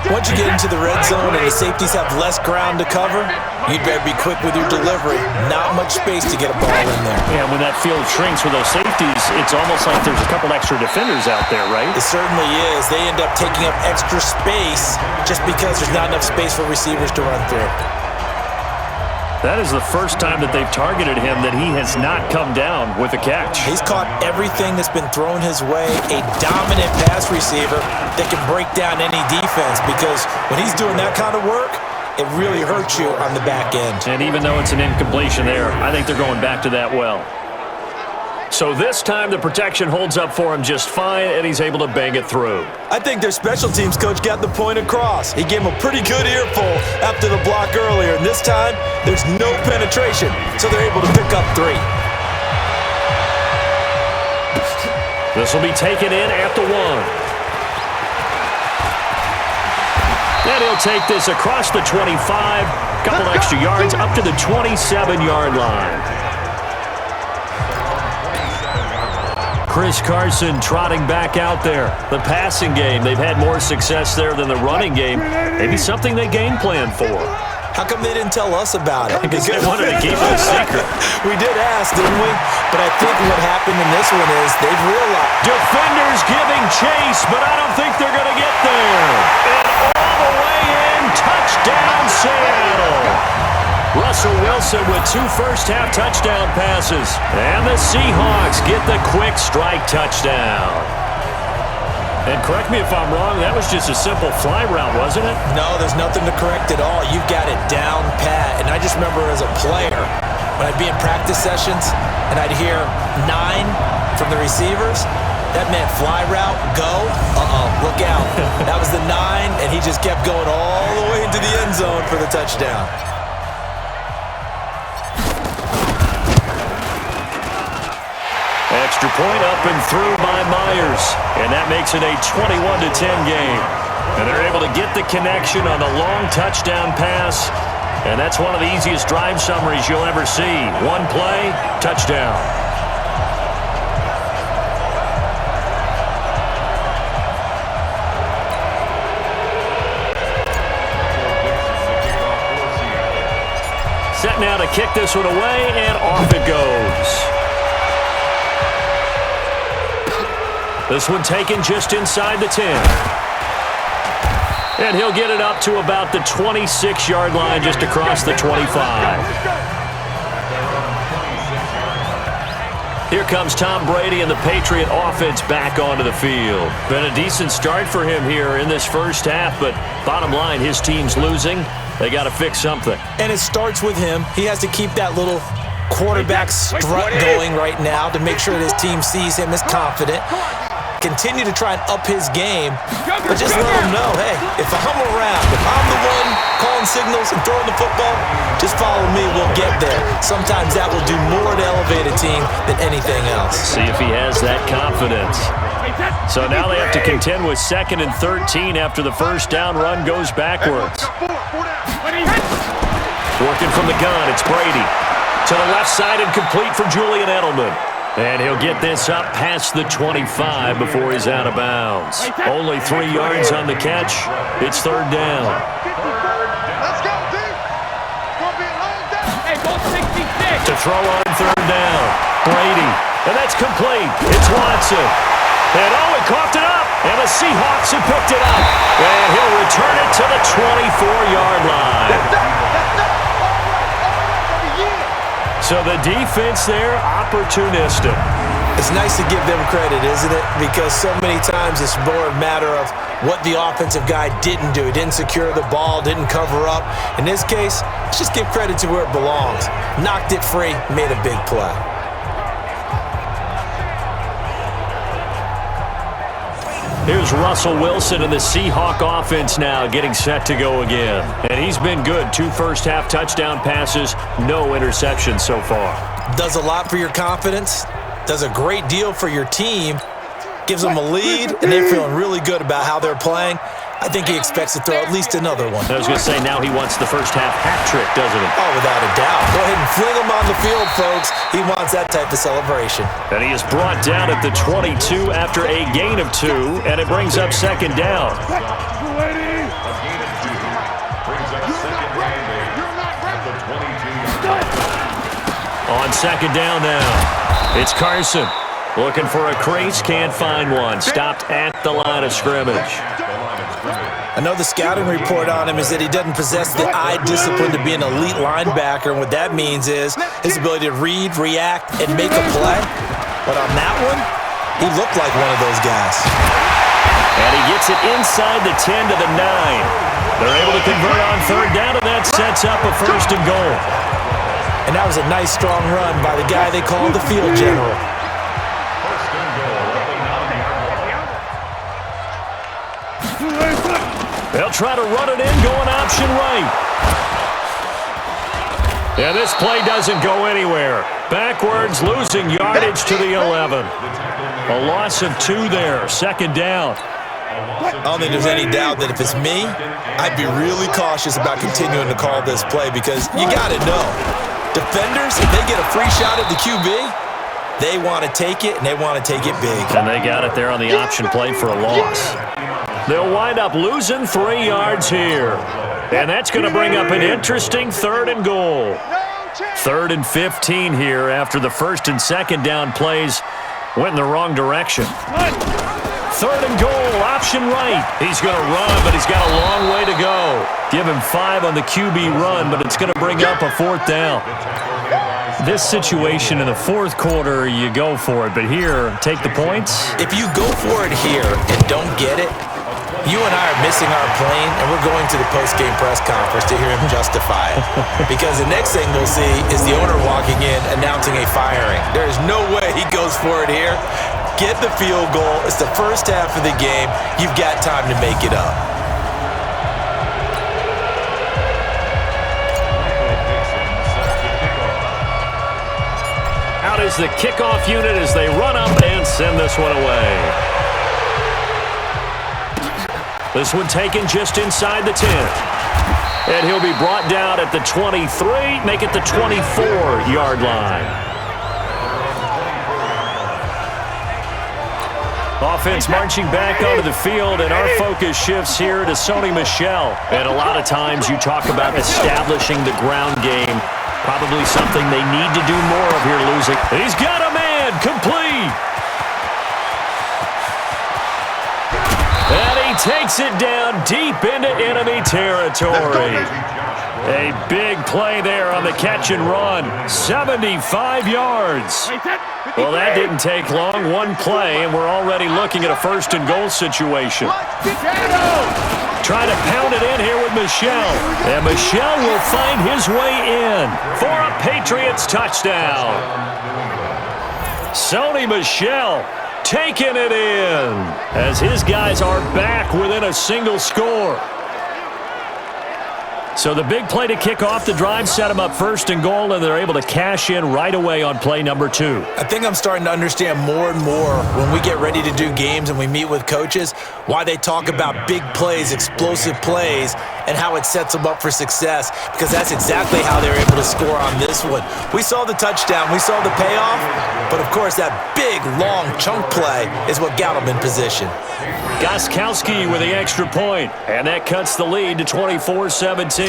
Speaker 3: Once you get into the red zone and the safeties have less ground to cover, you'd better be quick with your delivery. Not much space to get a ball in there.
Speaker 2: Yeah, when that field shrinks with those safeties, it's almost like there's a couple extra defenders out there, right?
Speaker 3: It certainly is. They end up taking up extra space just because there's not enough space for receivers to run through.
Speaker 2: That is the first time that they've targeted him that he has not come down with a catch.
Speaker 3: He's caught everything that's been thrown his way. A dominant pass receiver that can break down any defense, because when he's doing that kind of work, it really hurts you on the back end.
Speaker 2: And even though it's an incompletion there, I think they're going back to that well. So this time the protection holds up for him just fine, and he's able to bang it through.
Speaker 3: I think their special teams coach got the point across. He gave him a pretty good earful after the block earlier, and this time there's no penetration, so they're able to pick up 3.
Speaker 2: This will be taken in at the 1. And he'll take this across the 25, couple extra yards up to the 27-yard line. Chris Carson trotting back out there. The passing game, they've had more success there than the running game. Maybe something they game plan for.
Speaker 3: How come they didn't tell us about it?
Speaker 2: Because they wanted to keep it a secret.
Speaker 3: We did ask, didn't we? But I think what happened in this one is they've realized.
Speaker 2: Defenders giving chase, but I don't think they're going to get there. And all the way in, touchdown Seattle. Russell Wilson with 2 first-half touchdown passes. And the Seahawks get the quick strike touchdown. And correct me if I'm wrong, that was just a simple fly route, wasn't it?
Speaker 3: No, there's nothing to correct at all. You've got it down pat. And I just remember as a player, when I'd be in practice sessions and I'd hear 9 from the receivers, that meant fly route, go, look out. That was the 9, and he just kept going all the way into the end zone for the touchdown.
Speaker 2: Extra point up and through by Myers. And that makes it a 21-10 game. And they're able to get the connection on the long touchdown pass. And that's one of the easiest drive summaries you'll ever see. 1 play, touchdown. Set now to kick this one away, and off it goes. This one taken just inside the 10. And he'll get it up to about the 26-yard line, just across the 25. Here comes Tom Brady and the Patriot offense back onto the field. Been a decent start for him here in this first half, but bottom line, his team's losing. They got to fix something.
Speaker 3: And it starts with him. He has to keep that little quarterback strut going right now to make sure that his team sees him as confident. Continue to try and up his game, but just let him know, hey, if I'm around, if I'm the one calling signals and throwing the football, just follow me, we'll get there. Sometimes that will do more to elevate a team than anything else.
Speaker 2: See if he has that confidence. So now they have to contend with 2nd and 13 after the first down run goes backwards. Working from the gun, it's Brady. To the left side and complete for Julian Edelman. And he'll get this up past the 25 before he's out of bounds. Only 3 yards on the catch. It's 3rd down.
Speaker 4: Let's go, dude. It's going to be a long day. Hey, go 66.
Speaker 2: To throw on 3rd down. Brady. And that's complete. It's Watson. And he coughed it up. And the Seahawks have picked it up. And he'll return it to the 24-yard line. So the defense there, opportunistic.
Speaker 3: It's nice to give them credit, isn't it? Because so many times it's more a matter of what the offensive guy didn't do. He didn't secure the ball, didn't cover up. In this case, let's just give credit to where it belongs. Knocked it free, made a big play.
Speaker 2: Here's Russell Wilson and the Seahawk offense now getting set to go again. And he's been good. 2 first-half touchdown passes, no interceptions so far.
Speaker 3: Does a lot for your confidence, does a great deal for your team, gives them a lead, and they're feeling really good about how they're playing. I think he expects to throw at least another one.
Speaker 2: I was going to say, now he wants the first half hat trick, doesn't he?
Speaker 3: Oh, without a doubt. Go ahead and fling him on the field, folks. He wants that type of celebration.
Speaker 2: And he is brought down at the 22 after a gain of 2, and it brings up second down. On second down now, it's Carson. Looking for a crease, can't find one. Stopped at the line of scrimmage.
Speaker 3: I know the scouting report on him is that he doesn't possess the eye discipline to be an elite linebacker, and what that means is his ability to read, react, and make a play. But on that one, he looked like one of those guys.
Speaker 2: And he gets it inside the 10 to the 9. They're able to convert on third down, and that sets up a first and goal.
Speaker 3: And that was a nice, strong run by the guy they call the field general.
Speaker 2: They'll try to run it in, going option right. And this play doesn't go anywhere. Backwards, losing yardage to the 11. A loss of 2 there, second down.
Speaker 3: I don't think there's any doubt that if it's me, I'd be really cautious about continuing to call this play because you got to know, defenders, if they get a free shot at the QB, they want to take it, and they want to take it big.
Speaker 2: And they got it there on the option play for a loss. They'll wind up losing 3 yards here. And that's going to bring up an interesting third and goal. 3rd and 15 here after the first and second down plays went in the wrong direction. 3rd and goal, option right. He's going to run, but he's got a long way to go. Give him 5 on the QB run, but it's going to bring up a 4th down. This situation in the 4th quarter, you go for it, but here, take the points.
Speaker 3: If you go for it here and don't get it, you and I are missing our plane, and we're going to the post-game press conference to hear him justify it. Because the next thing we'll see is the owner walking in announcing a firing. There is no way he goes for it here. Get the field goal. It's the first half of the game. You've got time to make it up.
Speaker 2: Out is the kickoff unit as they run up and send this one away. This one taken just inside the 10. And he'll be brought down at the 23, make it the 24-yard line. Offense marching back onto the field, and our focus shifts here to Sony Michel. And a lot of times you talk about establishing the ground game. Probably something they need to do more of here, losing. He's got a man, complete. And he takes it down deep into enemy territory. A big play there on the catch and run. 75 yards. Well, that didn't take long. One play, and we're already looking at a first and goal situation. Trying to pound it in here with Michel. And Michel will find his way in for a Patriots touchdown. Sony Michel taking it in as his guys are back within a single score. So the big play to kick off the drive set them up first and goal, and they're able to cash in right away on play number 2.
Speaker 3: I think I'm starting to understand more and more when we get ready to do games and we meet with coaches why they talk about big plays, explosive plays, and how it sets them up for success, because that's exactly how they were able to score on this one. We saw the touchdown, we saw the payoff, but of course that big, long chunk play is what got them in position.
Speaker 2: Gostkowski with the extra point, and that cuts the lead to 24-17.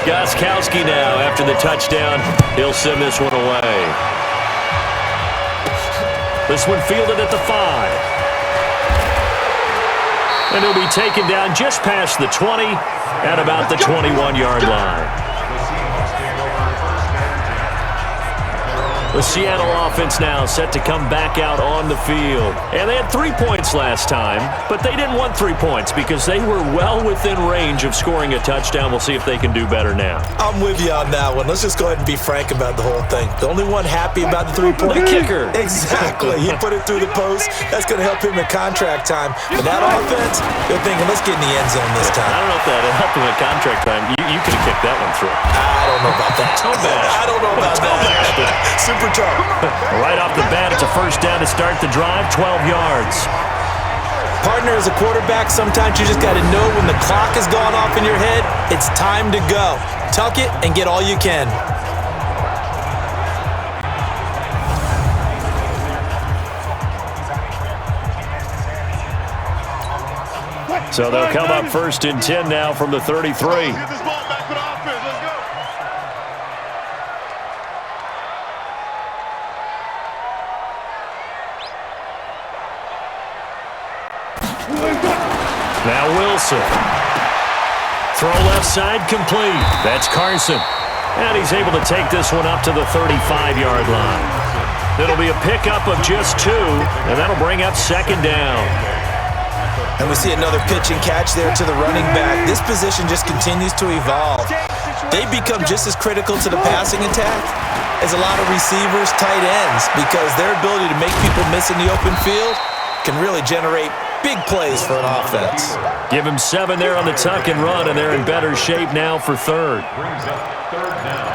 Speaker 2: Gostkowski now, after the touchdown, he'll send this one away. This one fielded at the 5. And he'll be taken down just past the 20 at about the 21-yard line. The Seattle offense now set to come back out on the field. And they had 3 points last time, but they didn't want 3 points because they were well within range of scoring a touchdown. We'll see if they can do better now.
Speaker 3: I'm with you on that one. Let's just go ahead and be frank about the whole thing. The only one happy about the 3-point.
Speaker 2: The kicker.
Speaker 3: Exactly. He put it through the post. That's going to help him in contract time. But that offense, they're thinking, let's get in the end zone this time.
Speaker 2: I don't know if that helped him in contract time. You could have kicked that one through.
Speaker 3: I don't know about that.
Speaker 2: Toe bash.
Speaker 3: I don't know about that. Super superstar.
Speaker 2: Right off the bat, it's a first down to start the drive, 12 yards.
Speaker 3: Partner, as a quarterback, sometimes you just got to know when the clock has gone off in your head, it's time to go. Tuck it and get all you can.
Speaker 2: So they'll come up first and 10 now from the 33.
Speaker 4: Get this ball back for the offense. Let's go.
Speaker 2: Now Wilson. Throw left side complete. That's Carson. And he's able to take this one up to the 35-yard line. It'll be a pickup of just 2, and that'll bring up second down.
Speaker 3: And we see another pitch and catch there to the running back. This position just continues to evolve. They become just as critical to the passing attack as a lot of receivers, tight ends, because their ability to make people miss in the open field can really generate big plays for an offense.
Speaker 2: Give him 7 there on the tuck and run, and they're in better shape now for third.
Speaker 5: Brings up third down.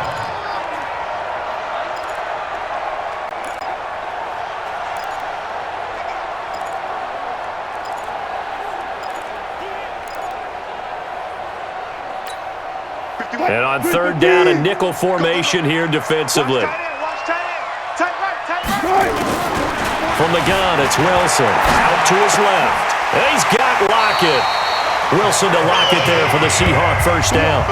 Speaker 2: And on third down, a nickel formation here defensively. From the gun, it's Wilson. Out to his left. And he's got Lockett. Wilson to Lockett there for the Seahawk first down.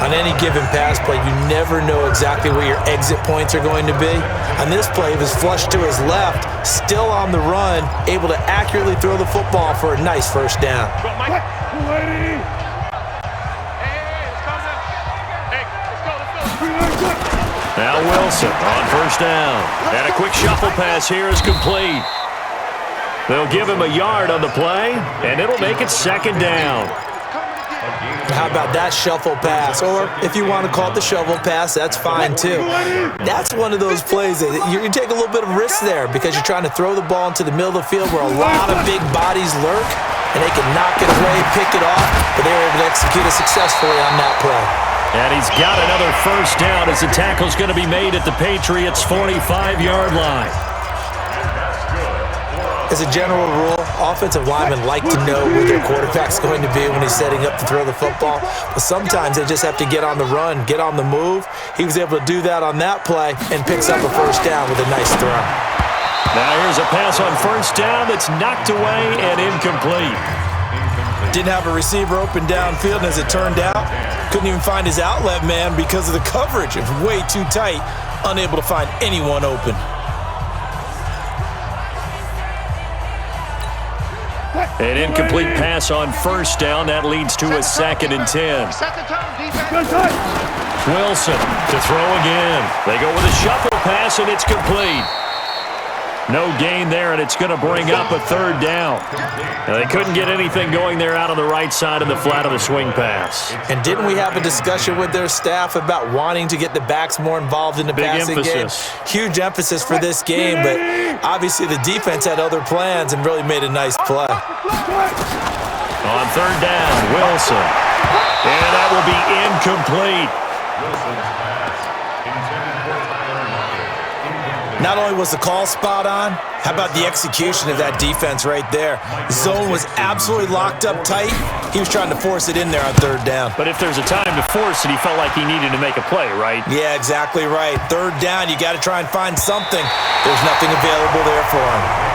Speaker 3: On any given pass play, you never know exactly where your exit points are going to be. On this play, he was flushed to his left, still on the run, able to accurately throw the football for a nice first down.
Speaker 2: Now Wilson on first down. And a quick shuffle pass here is complete. They'll give him a yard on the play, and it'll make it second down.
Speaker 3: How about that shuffle pass? Or if you want to call it the shovel pass, that's fine too. That's one of those plays that you take a little bit of risk there because you're trying to throw the ball into the middle of the field where a lot of big bodies lurk, and they can knock it away, pick it off, but they were able to execute it successfully on that play.
Speaker 2: And he's got another first down as the tackle's going to be made at the Patriots' 45-yard line.
Speaker 3: As a general rule, offensive linemen like to know where their quarterback's going to be when he's setting up to throw the football. But sometimes they just have to get on the run, get on the move. He was able to do that on that play and picks up a first down with a nice throw.
Speaker 2: Now here's a pass on first down that's knocked away and incomplete.
Speaker 3: Didn't have a receiver open downfield, and as it turned out, couldn't even find his outlet man because of the coverage. It was way too tight, unable to find anyone open.
Speaker 2: An incomplete pass on first down. That leads to a 2nd and 10. Wilson to throw again. They go with a shuffle pass, and it's complete. No gain there, and it's going to bring up a third down. Now, they couldn't get anything going there out on the right side of the flat of the swing pass.
Speaker 3: And didn't we have a discussion with their staff about wanting to get the backs more involved in the passing game? Huge emphasis for this game, but obviously the defense had other plans and really made a nice play.
Speaker 2: On third down, Wilson. And that will be incomplete.
Speaker 3: Not only was the call spot on, how about the execution of that defense right there? Zone was absolutely locked up tight. He was trying to force it in there on third down.
Speaker 2: But if there's a time to force it, he felt like he needed to make a play, right?
Speaker 3: Yeah, exactly right. Third down, you got to try and find something. There's nothing available there for him.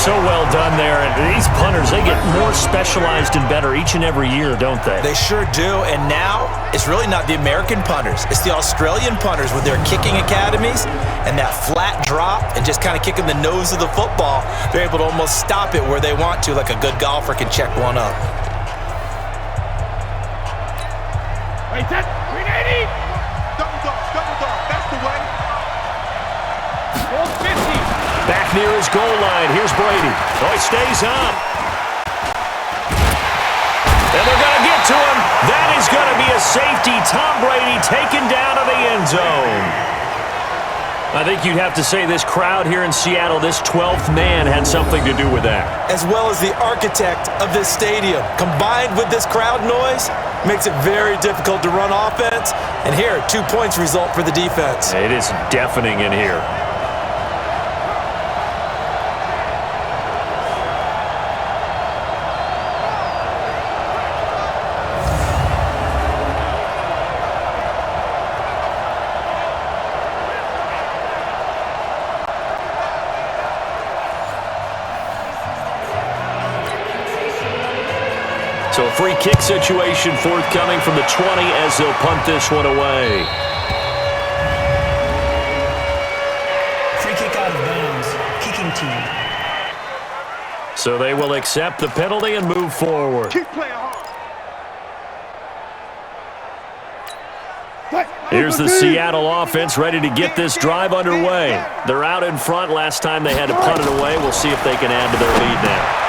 Speaker 2: So well done there. And these punters, they get more specialized and better each and every year, don't they?
Speaker 3: They sure do. And now, it's really not the American punters. It's the Australian punters with their kicking academies and that flat drop and just kind of kicking the nose of the football. They're able to almost stop it where they want to, like a good golfer can check one up.
Speaker 4: Wait, that 380. Double dog. That's the way. Roll 50.
Speaker 2: Back near his goal line. Here's Brady. Oh, he stays up. And they're going to get to him. That is going to be a safety. Tom Brady taken down to the end zone. I think you'd have to say this crowd here in Seattle, this 12th man, had something to do with that.
Speaker 3: As well as the architect of this stadium, combined with this crowd noise, makes it very difficult to run offense. And here, 2 points result for the defense.
Speaker 2: It is deafening in here. So a free kick situation forthcoming from the 20 as they'll punt this one away.
Speaker 6: Free kick out of bounds. Kicking team.
Speaker 2: So they will accept the penalty and move forward.
Speaker 4: Keep playing hard.
Speaker 2: Here's the Seattle offense ready to get this drive underway. They're out in front. Last time they had to punt it away. We'll see if they can add to their lead now.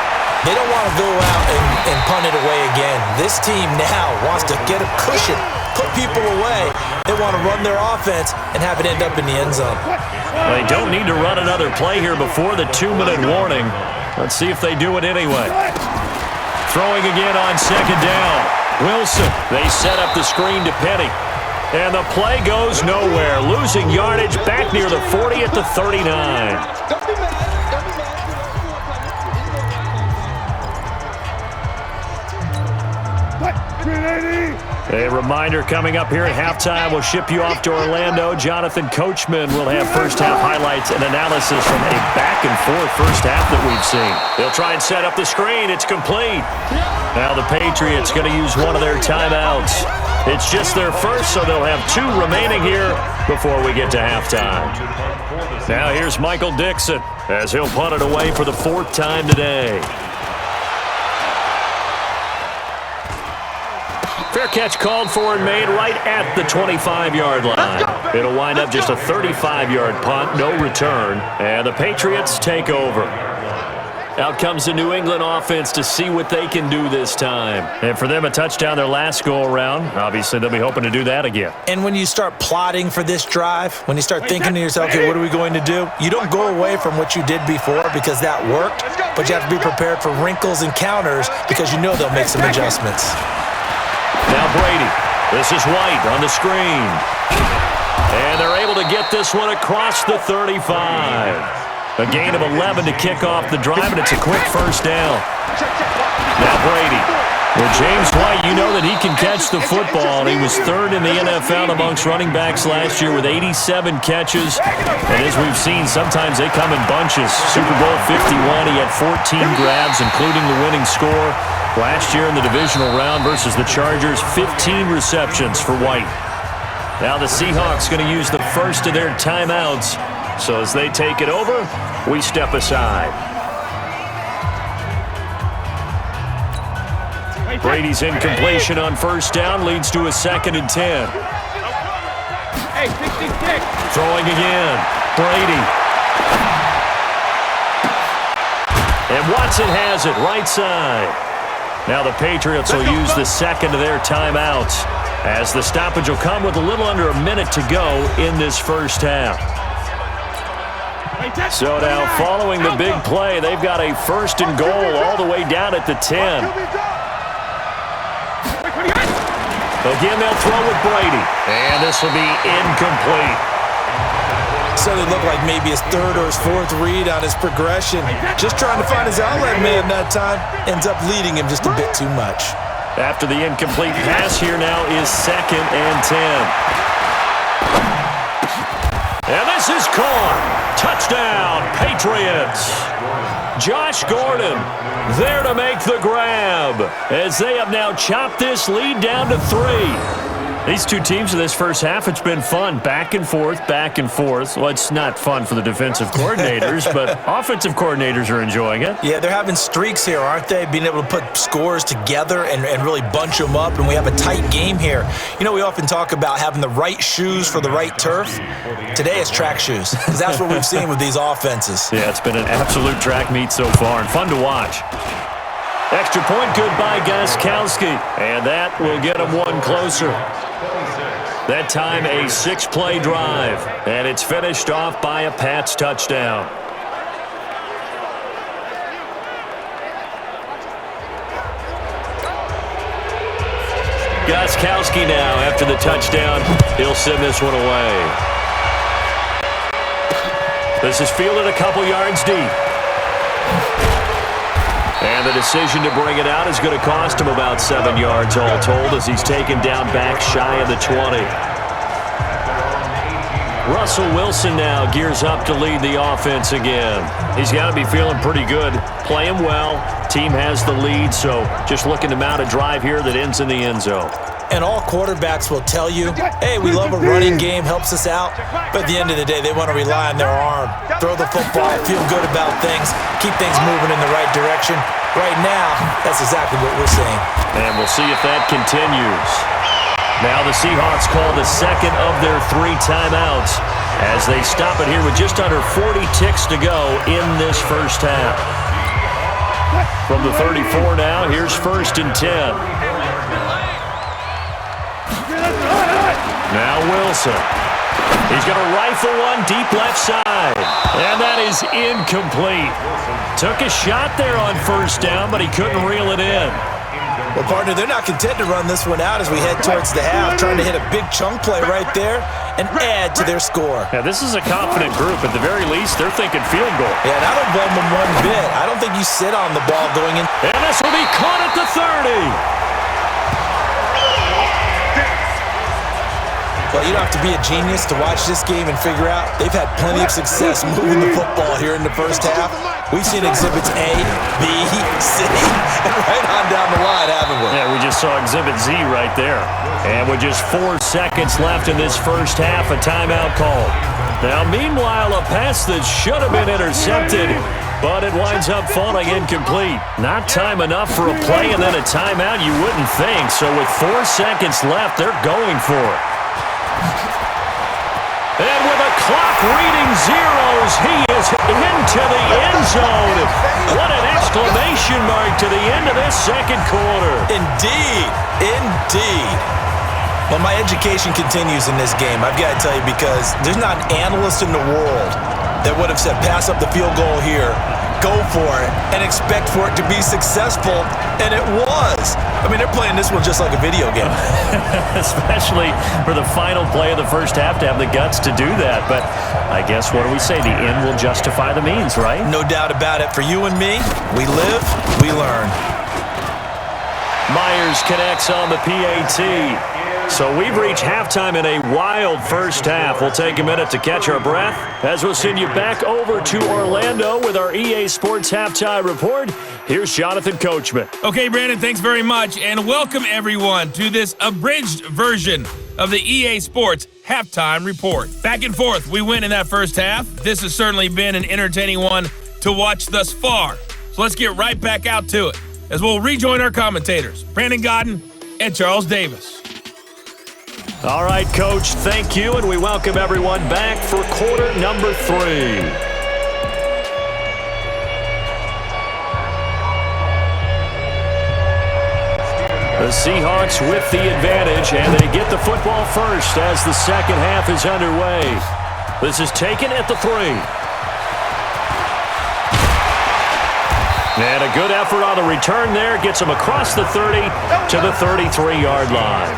Speaker 3: They don't want to go out and punt it away again. This team now wants to get a cushion, put people away. They want to run their offense and have it end up in the end zone.
Speaker 2: They don't need to run another play here before the 2-minute warning. Let's see if they do it anyway. Throwing again on second down. Wilson, they set up the screen to Penny. And the play goes nowhere. Losing yardage back near the 40 at the 39. A reminder coming up here at halftime. We'll ship you off to Orlando. Jonathan Coachman will have first-half highlights and analysis from a back-and-forth first half that we've seen. They'll try and set up the screen. It's complete. Now the Patriots going to use one of their timeouts. It's just their first, so they'll have 2 remaining here before we get to halftime. Now here's Michael Dixon as he'll punt it away for the 4th time today. Fair catch called for and made right at the 25-yard line. It'll wind up just a 35-yard punt, no return, and the Patriots take over. Out comes the New England offense to see what they can do this time. And for them, a touchdown their last go-around. Obviously, they'll be hoping to do that again.
Speaker 3: And when you start plotting for this drive, when you start thinking to yourself, okay, what are we going to do? You don't go away from what you did before because that worked, but you have to be prepared for wrinkles and counters because you know they'll make some adjustments.
Speaker 2: Now Brady. This is White on the screen. And they're able to get this one across the 35. A gain of 11 to kick off the drive, and it's a quick first down. Now Brady. Well, James White, you know that he can catch the football. He was 3rd in the NFL amongst running backs last year with 87 catches. And as we've seen, sometimes they come in bunches. Super Bowl 51, he had 14 grabs, including the winning score. Last year in the divisional round versus the Chargers, 15 receptions for White. Now the Seahawks going to use the first of their timeouts. So as they take it over, we step aside. Brady's incompletion on first down leads to a 2nd and 10.
Speaker 4: Hey, 66.
Speaker 2: Throwing again. Brady. And Watson has it right side. Now the Patriots will use the 2nd of their timeouts as the stoppage will come with a little under a minute to go in this first half. So now following the big play, they've got a 1st and goal all the way down at the 10. Again, they'll throw with Brady, and this will be incomplete.
Speaker 3: So they look like maybe his 3rd or his 4th read on his progression. Just trying to find his outlet man that time. Ends up leading him just a bit too much.
Speaker 2: After the incomplete pass, here now is 2nd and 10. And this is caught. Touchdown, Patriots. Josh Gordon there to make the grab as they have now chopped this lead down to 3. These two teams in this first half, it's been fun. Back and forth, back and forth. Well, it's not fun for the defensive coordinators, but offensive coordinators are enjoying it.
Speaker 3: Yeah, they're having streaks here, aren't they? Being able to put scores together and really bunch them up, and we have a tight game here. You know, we often talk about having the right shoes for the right turf. Today it's track shoes, because that's what we've seen with these offenses.
Speaker 2: Yeah, it's been an absolute track meet so far, and fun to watch. Extra point good by Gostkowski, and that will get them one closer. That time a 6-play drive, and it's finished off by a Pats touchdown. Gostkowski now after the touchdown. He'll send this one away. This is fielded a couple yards deep. And the decision to bring it out is going to cost him about 7 yards all told as he's taken down back shy of the 20. Russell Wilson now gears up to lead the offense again. He's got to be feeling pretty good. Playing well. Team has the lead, so just looking to mount a drive here that ends in the end zone.
Speaker 3: And all quarterbacks will tell you, hey, we love a running game, helps us out. But at the end of the day, they want to rely on their arm. Throw the football, feel good about things, keep things moving in the right direction. Right now, that's exactly what we're seeing.
Speaker 2: And we'll see if that continues. Now the Seahawks call the second of their 3 timeouts as they stop it here with just under 40 ticks to go in this first half. From the 34 now, here's 1st and 10. Now Wilson. He's going to rifle one deep left side. And that is incomplete. Took a shot there on 1st down, but he couldn't reel it in.
Speaker 3: Well, partner, they're not content to run this one out as we head towards the half, trying to hit a big chunk play right there and add to their score.
Speaker 2: Yeah, this is a confident group. At the very least, they're thinking field goal.
Speaker 3: Yeah, and I don't blame them one bit. I don't think you sit on the ball going in.
Speaker 2: And this will be caught at the 30.
Speaker 3: Well, you don't have to be a genius to watch this game and figure out they've had plenty of success moving the football here in the first half. We've seen exhibits A, B, C, and right on down the line, haven't we?
Speaker 2: Yeah, we just saw exhibit Z right there. And with just 4 seconds left in this first half, a timeout call. Now, meanwhile, a pass that should have been intercepted, but it winds up falling incomplete. Not time enough for a play and then a timeout, you wouldn't think. So with 4 seconds left, they're going for it. And with a clock reading zeros, he is into the end zone. What an exclamation mark to the end of this second quarter.
Speaker 3: Indeed. Indeed. Well, my education continues in this game, I've got to tell you, because there's not an analyst in the world that would have said pass up the field goal here, go for it, and expect for it to be successful, and it was. I mean, they're playing this one just like a video game.
Speaker 2: Especially for the final play of the first half to have the guts to do that. But I guess, what do we say? The end will justify the means, right?
Speaker 3: No doubt about it. For you and me, we live, we learn.
Speaker 2: Myers connects on the PAT. So we've reached halftime in a wild first half. We'll take a minute to catch our breath as we'll send you back over to Orlando with our EA Sports Halftime Report. Here's Jonathan Coachman.
Speaker 1: Okay, Brandon, thanks very much, and welcome everyone to this abridged version of the EA Sports Halftime Report. Back and forth, we win in that first half. This has certainly been an entertaining one to watch thus far. So let's get right back out to it as we'll rejoin our commentators, Brandon Godden and Charles Davis.
Speaker 2: All right, Coach, thank you, and we welcome everyone back for quarter number 3. The Seahawks with the advantage, and they get the football first as the second half is underway. This is taken at the 3. And a good effort on the return there. Gets them across the 30 to the 33-yard line.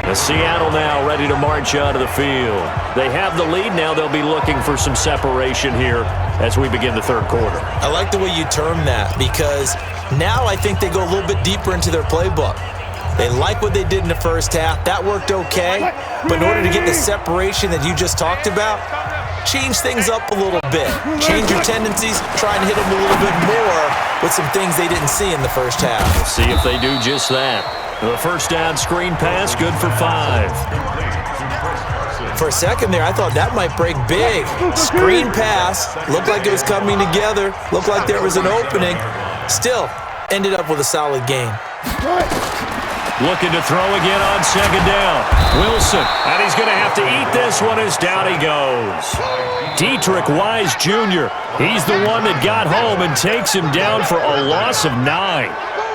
Speaker 2: The Seattle now ready to march out of the field. They have the lead now. They'll be looking for some separation here as we begin the third quarter.
Speaker 3: I like the way you term that, because now I think they go a little bit deeper into their playbook. They like what they did in the first half. That worked okay. But in order to get the separation that you just talked about, change things up a little bit. Change your tendencies. Try and hit them a little bit more with some things they didn't see in the first half.
Speaker 2: We'll see if they do just that. The first down screen pass, good for 5.
Speaker 3: For a second there, I thought that might break big. Screen pass. Looked like it was coming together. Looked like there was an opening. Still, ended up with a solid game.
Speaker 2: Looking to throw again on second down. Wilson, and he's going to have to eat this one as down he goes. Dietrich Wise Jr., he's the one that got home and takes him down for a loss of 9.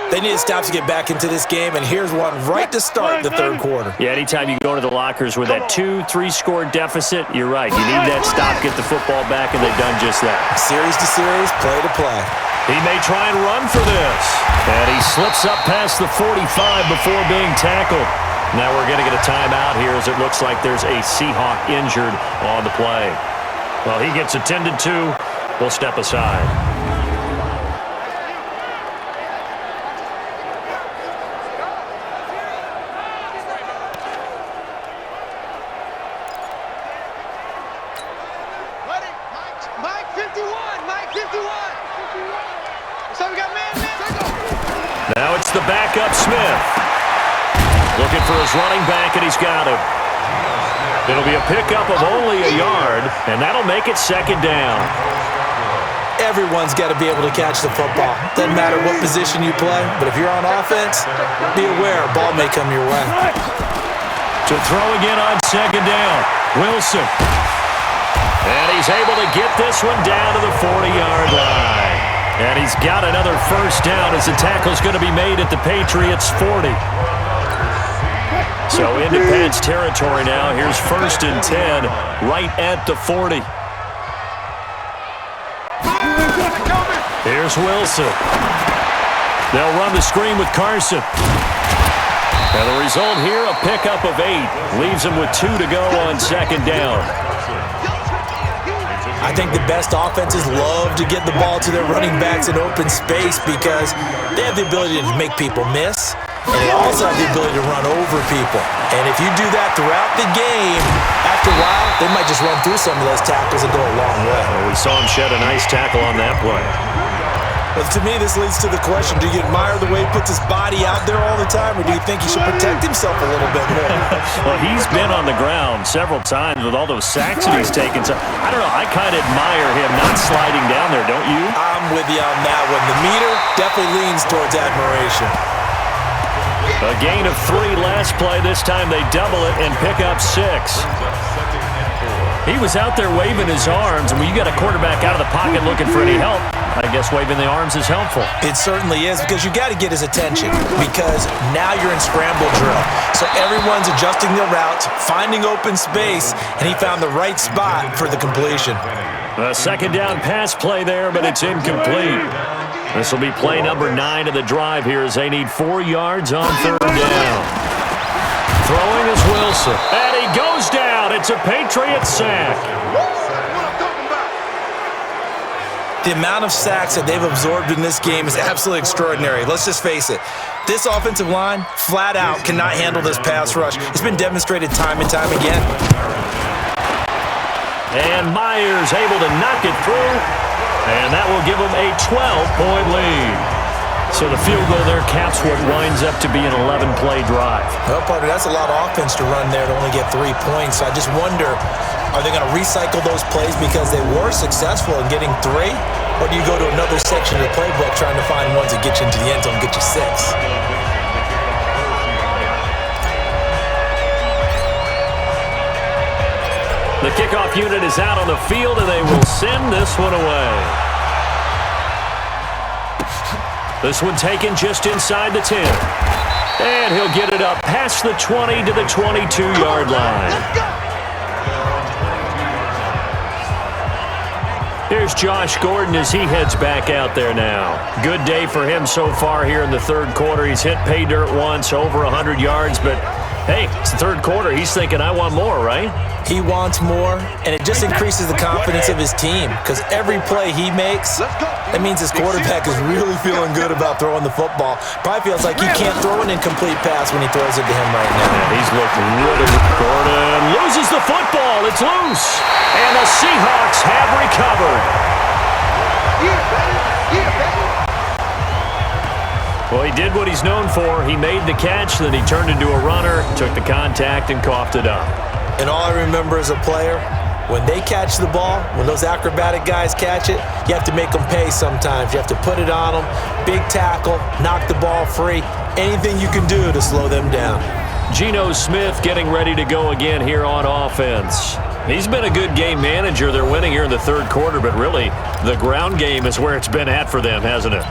Speaker 3: They need a stop to get back into this game, and here's one right to start the third quarter.
Speaker 2: Yeah, anytime you go to the lockers with that 2-3 score deficit, you're right. You need that stop, get the football back, and they've done just that.
Speaker 3: Series to series, play to play.
Speaker 2: He may try and run for this. And he slips up past the 45 before being tackled. Now we're going to get a timeout here as it looks like there's a Seahawk injured on the play. Well, he gets attended to. We'll step aside. Now it's the backup Smith. Looking for his running back, and he's got him. It'll be a pickup of only a yard, and that'll make it second down.
Speaker 3: Everyone's got to be able to catch the football. Doesn't matter what position you play, but if you're on offense, be aware a ball may come your way.
Speaker 2: To throw again on second down, Wilson. And he's able to get this one down to the 40-yard line. And he's got another first down as the tackle's going to be made at the Patriots' 40. So into Pats territory now. Here's 1st and 10 right at the 40. Here's Wilson. They'll run the screen with Carson. And the result here, a pickup of 8. Leaves them with 2 to go on second down.
Speaker 3: I think the best offenses love to get the ball to their running backs in open space because they have the ability to make people miss, and they also have the ability to run over people. And if you do that throughout the game, after a while, they might just run through some of those tackles and go a long way.
Speaker 2: Well, we saw him shed a nice tackle on that play.
Speaker 3: But to me, this leads to the question, do you admire the way he puts his body out there all the time, or do you think he should protect himself a little bit more?
Speaker 2: Well, he's been on the ground several times with all those sacks that he's taken. So, I don't know, I kind of admire him not sliding down there, don't you?
Speaker 3: I'm with you on that one. The meter definitely leans towards admiration.
Speaker 2: A gain of 3 last play. This time they double it and pick up 6. He was out there waving his arms, and when you got a quarterback out of the pocket looking for any help, I guess waving the arms is helpful.
Speaker 3: It certainly is, because you got to get his attention, because now you're in scramble drill. So everyone's adjusting their routes, finding open space, and he found the right spot for the completion.
Speaker 2: A second down pass play there, but it's incomplete. This will be play number 9 of the drive here as they need 4 yards on third down. Throwing is Wilson, and he goes down. It's a Patriot sack.
Speaker 3: The amount of sacks that they've absorbed in this game is absolutely extraordinary. Let's just face it. This offensive line, flat out, cannot handle this pass rush. It's been demonstrated time and time again.
Speaker 2: And Myers able to knock it through, and that will give them a 12-point lead. So the field goal there caps what winds up to be an 11-play drive.
Speaker 3: Well, partner, that's a lot of offense to run there to only get 3 points. So I just wonder, are they going to recycle those plays because they were successful in getting 3? Or do you go to another section of the playbook trying to find ones that get you into the end zone and get you 6?
Speaker 2: The kickoff unit is out on the field, and they will send this one away. This one taken just inside the 10. And he'll get it up past the 20 to the 22-yard line. Here's Josh Gordon as he heads back out there now. Good day for him so far here in the third quarter. He's hit pay dirt once, over 100 yards, but hey, it's the third quarter. He's thinking, I want more, right?
Speaker 3: He wants more, and it just increases the confidence of his team because every play he makes, that means his quarterback is really feeling good about throwing the football. Probably feels like he can't throw an incomplete pass when he throws it to him right now.
Speaker 2: Yeah, he's looked really good. Gordon loses the football. It's loose. And the Seahawks have recovered. Well, he did what he's known for. He made the catch, then he turned into a runner, took the contact, and coughed it up.
Speaker 3: And all I remember as a player, when they catch the ball, when those acrobatic guys catch it, you have to make them pay sometimes. You have to put it on them, big tackle, knock the ball free, anything you can do to slow them down.
Speaker 2: Geno Smith getting ready to go again here on offense. He's been a good game manager. They're winning here in the third quarter, but really the ground game is where it's been at for them, hasn't it?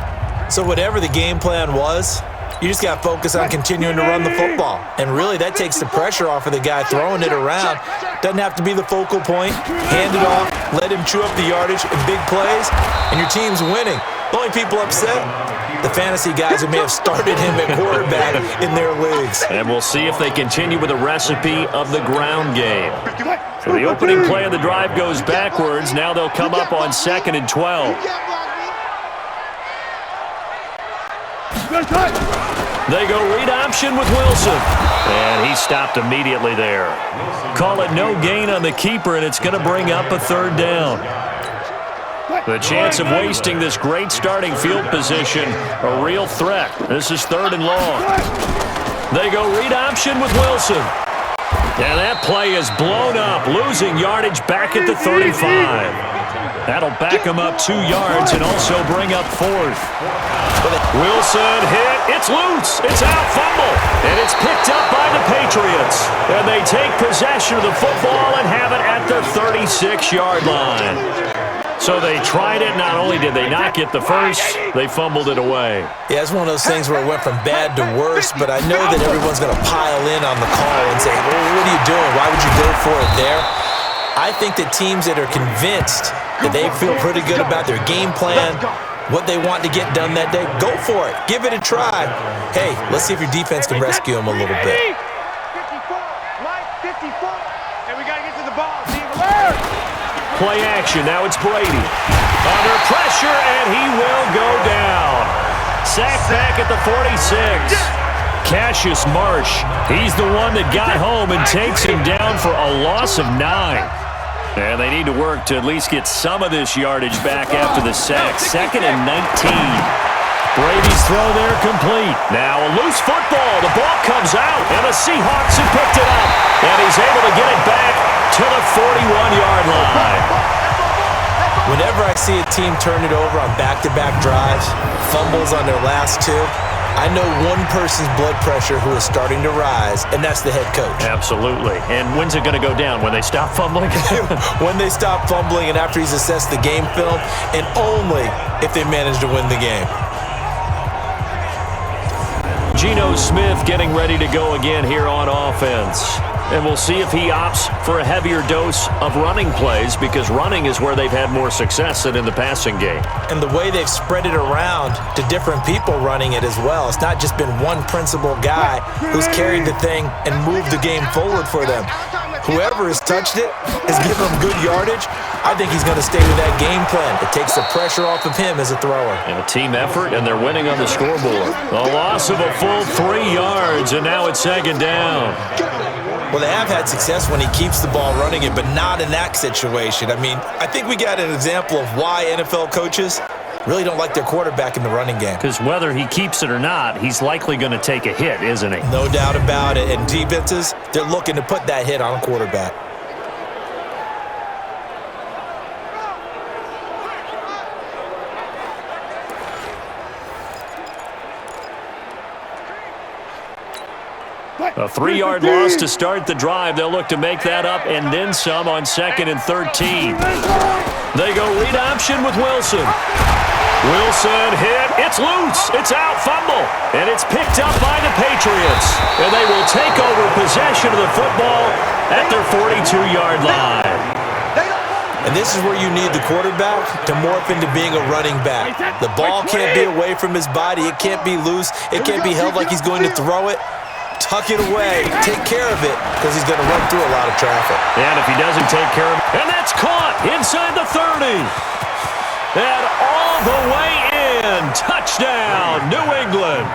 Speaker 3: So whatever the game plan was, you just got to focus on continuing to run the football. And really, that takes the pressure off of the guy throwing it around. Doesn't have to be the focal point. Hand it off, let him chew up the yardage in big plays, and your team's winning. The only people upset, the fantasy guys who may have started him at quarterback in their leagues.
Speaker 2: And we'll see if they continue with the recipe of the ground game. So the opening play of the drive goes backwards. Now they'll come up on 2nd and 12. They go read option with Wilson. And he stopped immediately there. Call it no gain on the keeper, and it's going to bring up a 3rd down. The chance of wasting this great starting field position, a real threat. This is 3rd and long. They go read option with Wilson. And that play is blown up, losing yardage back at the 35. That'll back him up 2 yards and also bring up 4th. Wilson hit. It's loose. It's out, fumble. And it's picked up by the Patriots. And they take possession of the football and have it at the 36-yard line. So they tried it. Not only did they not get the first, they fumbled it away.
Speaker 3: Yeah, it's one of those things where it went from bad to worse, but I know that everyone's going to pile in on the call and say, well, what are you doing? Why would you go for it there? I think that teams that are convinced that they feel pretty good about their game plan, what they want to get done that day, go for it. Give it a try. Hey, let's see if your defense can rescue them a little bit.
Speaker 4: 54, Mike, 54, and we got to get to the ball. Team alert!
Speaker 2: Play action. Now it's Brady. Under pressure, and he will go down. Sacked back at the 46. Cassius Marsh, he's the one that got home and takes him down for a loss of 9. And they need to work to at least get some of this yardage back after the sack. 2nd and 19. Brady's throw there complete. Now a loose football. The ball comes out, and the Seahawks have picked it up. And he's able to get it back to the 41-yard line.
Speaker 3: Whenever I see a team turn it over on back-to-back drives, fumbles on their last 2, I know one person's blood pressure who is starting to rise, and that's the head coach.
Speaker 2: Absolutely. And when's it going to go down? When they stop fumbling?
Speaker 3: When they stop fumbling and after he's assessed the game film, and only if they manage to win the game.
Speaker 2: Geno Smith getting ready to go again here on offense. And we'll see if he opts for a heavier dose of running plays, because running is where they've had more success than in the passing game.
Speaker 3: And the way they've spread it around to different people running it as well. It's not just been one principal guy who's carried the thing and moved the game forward for them. Whoever has touched it has given them good yardage. I think he's going to stay with that game plan. It takes the pressure off of him as a thrower.
Speaker 2: And a team effort, and they're winning on the scoreboard. A loss of a full 3 yards, and now it's 2nd down.
Speaker 3: Well, they have had success when he keeps the ball running it, but not in that situation. I mean, I think we got an example of why NFL coaches really don't like their quarterback in the running game.
Speaker 2: Because whether he keeps it or not, he's likely going to take a hit, isn't he?
Speaker 3: No doubt about it. And defenses, they're looking to put that hit on a quarterback.
Speaker 2: A 3-yard loss to start the drive. They'll look to make that up and then some on 2nd and 13. They go read option with Wilson. Wilson hit. It's loose. It's out. Fumble. And it's picked up by the Patriots. And they will take over possession of the football at their 42-yard line.
Speaker 3: And this is where you need the quarterback to morph into being a running back. The ball can't be away from his body. It can't be loose. It can't be held like he's going to throw it. Tuck it away. Take care of it, because he's going to run through a lot of traffic.
Speaker 2: And if he doesn't take care of it, and that's caught inside the 30. And all the way in. Touchdown, New England.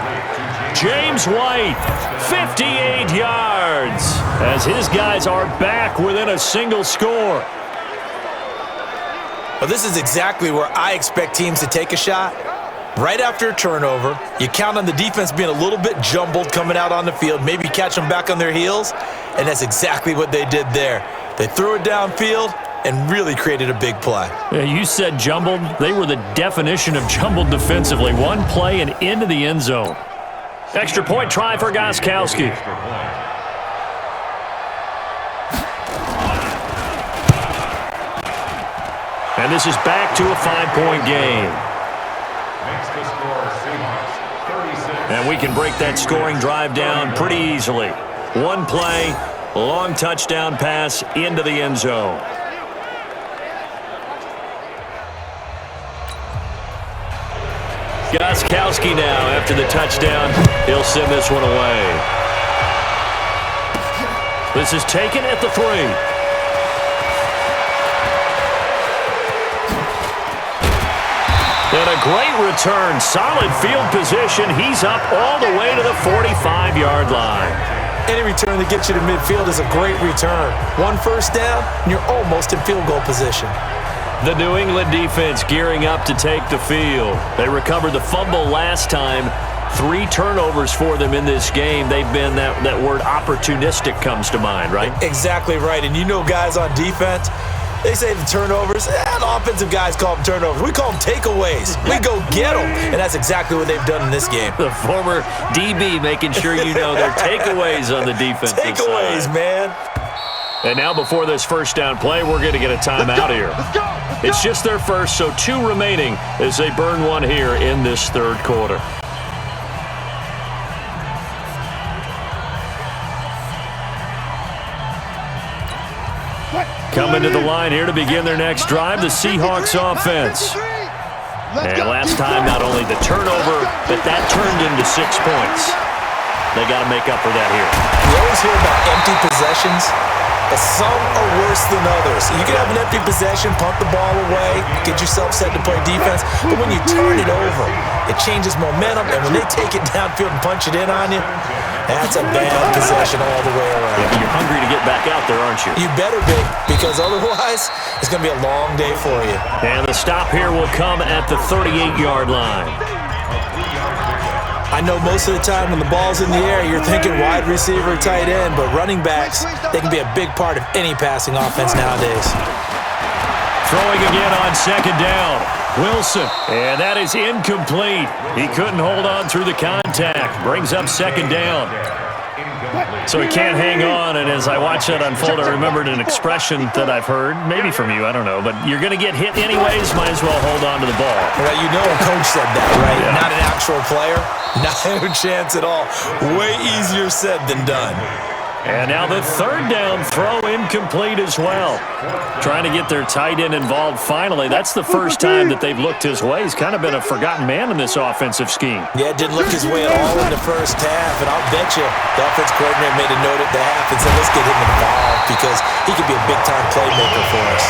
Speaker 2: James White, 58 yards, as his guys are back within a single score.
Speaker 3: Well, this is exactly where I expect teams to take a shot. Right after a turnover, you count on the defense being a little bit jumbled coming out on the field, maybe catch them back on their heels, and that's exactly what they did there. They threw it downfield and really created a big play.
Speaker 2: Yeah, you said jumbled. They were the definition of jumbled defensively. One play and into the end zone. Extra point try for Gostkowski. And this is back to a 5-point game.
Speaker 5: the score, Seahawks 36.
Speaker 2: And we can break that scoring drive down pretty easily. One play, long touchdown pass into the end zone. Gostkowski now after the touchdown. He'll send this one away. This is taken at the 3. And a great return. Solid field position. He's up all the way to the 45-yard line.
Speaker 3: Any return that gets you to midfield is a great return. One first down, and you're almost in field goal position.
Speaker 2: The New England defense gearing up to take the field. They recovered the fumble last time. 3 turnovers for them in this game. They've been, that word opportunistic comes to mind, right?
Speaker 3: Exactly right. And you know guys on defense, they say the turnovers, the offensive guys call them turnovers. We call them takeaways. We go get them. And that's exactly what they've done in this game.
Speaker 2: The former DB making sure you know their takeaways on the defensive
Speaker 3: takeaways,
Speaker 2: side.
Speaker 3: Man.
Speaker 2: And now before this first down play, we're going to get a timeout here. It's just their first, so 2 remaining as they burn one here in this third quarter. Coming to the line here to begin their next drive, the Seahawks offense. And last time, not only the turnover, but that turned into 6 points. They got to make up for that here.
Speaker 3: You always hear about empty possessions, but some are worse than others. You can have an empty possession, punt the ball away, get yourself set to play defense, but when you turn it over, it changes momentum, and when they take it downfield and punch it in on you, that's a bad possession all the way around.
Speaker 2: Yeah, you're hungry to get back out there, aren't you?
Speaker 3: You better be, because otherwise, it's going to be a long day for you.
Speaker 2: And the stop here will come at the 38-yard line.
Speaker 3: I know most of the time when the ball's in the air, you're thinking wide receiver, tight end, but running backs, they can be a big part of any passing offense nowadays.
Speaker 2: Throwing again on second down. Wilson, and that is incomplete. He couldn't hold on through the contact. Brings up second down. So he can't hang on, and as I watch that unfold, I remembered an expression that I've heard, maybe from you, I don't know, but you're going to get hit anyways, might as well hold on to the ball.
Speaker 3: Well, you know a coach said that, right?
Speaker 2: Yeah.
Speaker 3: Not an actual player. Not a chance at all. Way easier said than done.
Speaker 2: And now the third down throw incomplete as well. Trying to get their tight end involved finally. That's the first time that they've looked his way. He's kind of been a forgotten man in this offensive scheme.
Speaker 3: Yeah, it didn't look his way at all in the first half, and I'll bet you the offense coordinator made a note at the half and said, let's get him involved because he could be a big-time playmaker for us.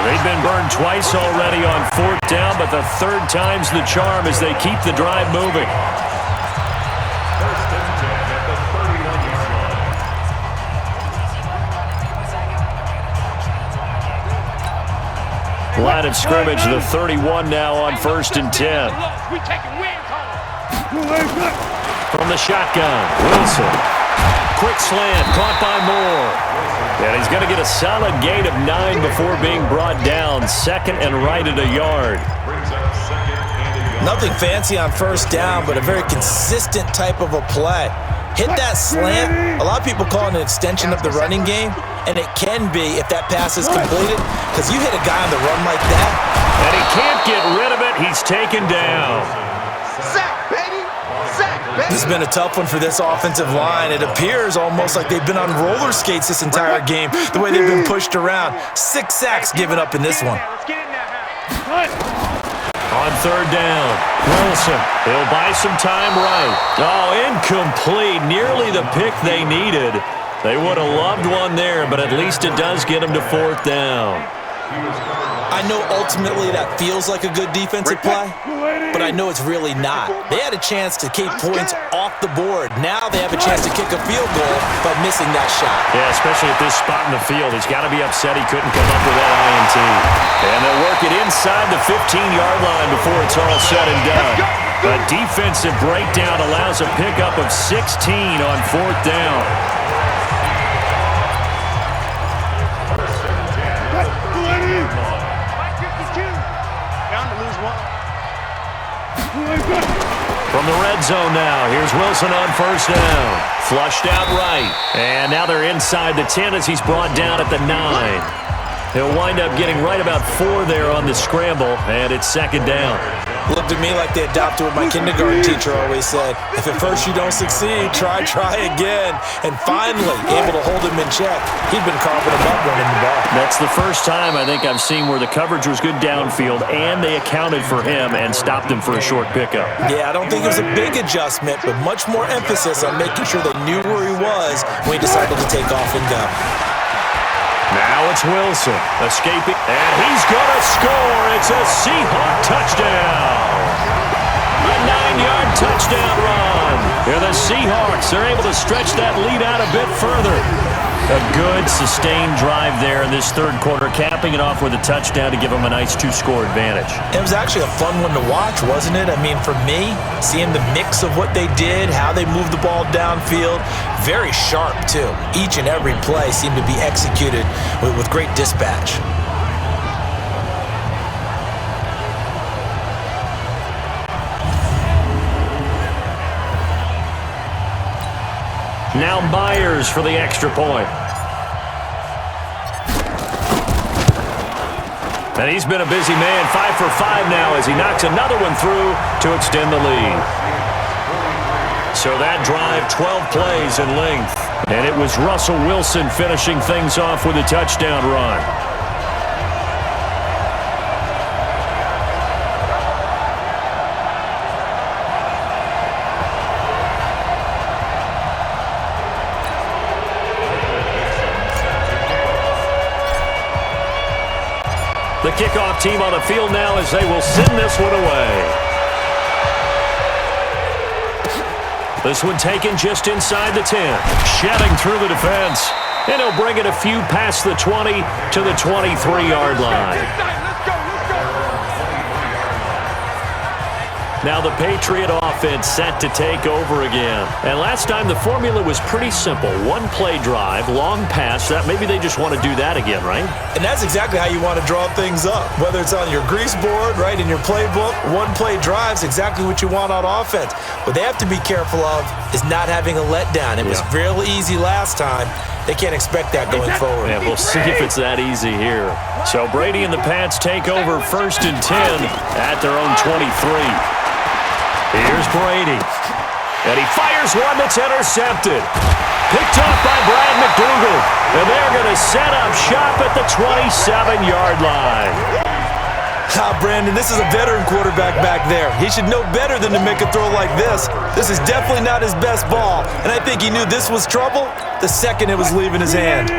Speaker 2: They've been burned twice already on fourth down, but the third time's the charm as they keep the drive moving. Line of scrimmage, the 31 now on 1st and 10. From the shotgun, Wilson. Quick slant, caught by Moore. And he's going to get a solid gain of 9 before being brought down. Second and right at a yard.
Speaker 3: Nothing fancy on first down, but a very consistent type of a play. Hit that slant. A lot of people call it an extension of the running game, and it can be if that pass is completed, because you hit a guy on the run like that.
Speaker 2: And he can't get rid of it. He's taken down.
Speaker 4: Sack, baby! Sack, baby!
Speaker 3: This has been a tough one for this offensive line. It appears almost like they've been on roller skates this entire game, the way they've been pushed around. 6 sacks given up in this one.
Speaker 4: Let's get in there now.
Speaker 2: On third down, Wilson. He'll buy some time right. Oh, incomplete. Nearly the pick they needed. They would have loved one there, but at least it does get them to fourth down.
Speaker 3: I know ultimately that feels like a good defensive play, but I know it's really not. They had a chance to keep points off the board. Now they have a chance to kick a field goal by missing that shot.
Speaker 2: Yeah, especially at this spot in the field. He's got to be upset he couldn't come up with that INT. And they'll work it inside the 15-yard line before it's all said and done. A defensive breakdown allows a pickup of 16 on fourth down. From the red zone now, here's Wilson on first down. Flushed out right. And now they're inside the 10 as he's brought down at the 9. He'll wind up getting right about 4 there on the scramble, and it's second down.
Speaker 3: Looked at me like they adopted what my kindergarten teacher always said. If at first you don't succeed, try again. And finally, able to hold him in check. He'd been carving him up running the ball.
Speaker 2: That's the first time I think I've seen where the coverage was good downfield and they accounted for him and stopped him for a short pickup.
Speaker 3: Yeah, I don't think it was a big adjustment, but much more emphasis on making sure they knew where he was when he decided to take off and go.
Speaker 2: Now it's Wilson escaping, and he's going to score. It's a Seahawk touchdown. A 9-yard touchdown run. Here the Seahawks are able to stretch that lead out a bit further. A good, sustained drive there in this third quarter, capping it off with a touchdown to give them a nice 2-score advantage.
Speaker 3: It was actually a fun one to watch, wasn't it? I mean, for me, seeing the mix of what they did, how they moved the ball downfield, very sharp, too. Each and every play seemed to be executed with great dispatch.
Speaker 2: Now Myers for the extra point. And he's been a busy man, 5 for 5 now as he knocks another one through to extend the lead. So that drive, 12 plays in length. And it was Russell Wilson finishing things off with a touchdown run. The kickoff team on the field now as they will send this one away. This one taken just inside the 10. Shedding through the defense. And he'll bring it a few past the 20 to the 23-yard line. Now the Patriot offense set to take over again. And last time the formula was pretty simple. One-play drive, long pass. That maybe they just want to do that again, right?
Speaker 3: And that's exactly how you want to draw things up. Whether it's on your grease board, right, in your playbook, one-play drive's exactly what you want on offense. What they have to be careful of is not having a letdown. It was real easy last time. They can't expect that going forward.
Speaker 2: Yeah, we'll see if it's that easy here. So Brady and the Pats take over 1st and 10 at their own 23. Here's Brady. And he fires one that's intercepted. Picked off by Brad McDougal. And they're going to set up shop at the 27-yard line.
Speaker 3: Brandon, this is a veteran quarterback back there. He should know better than to make a throw like this. This is definitely not his best ball. And I think he knew this was trouble the second it was leaving his hand.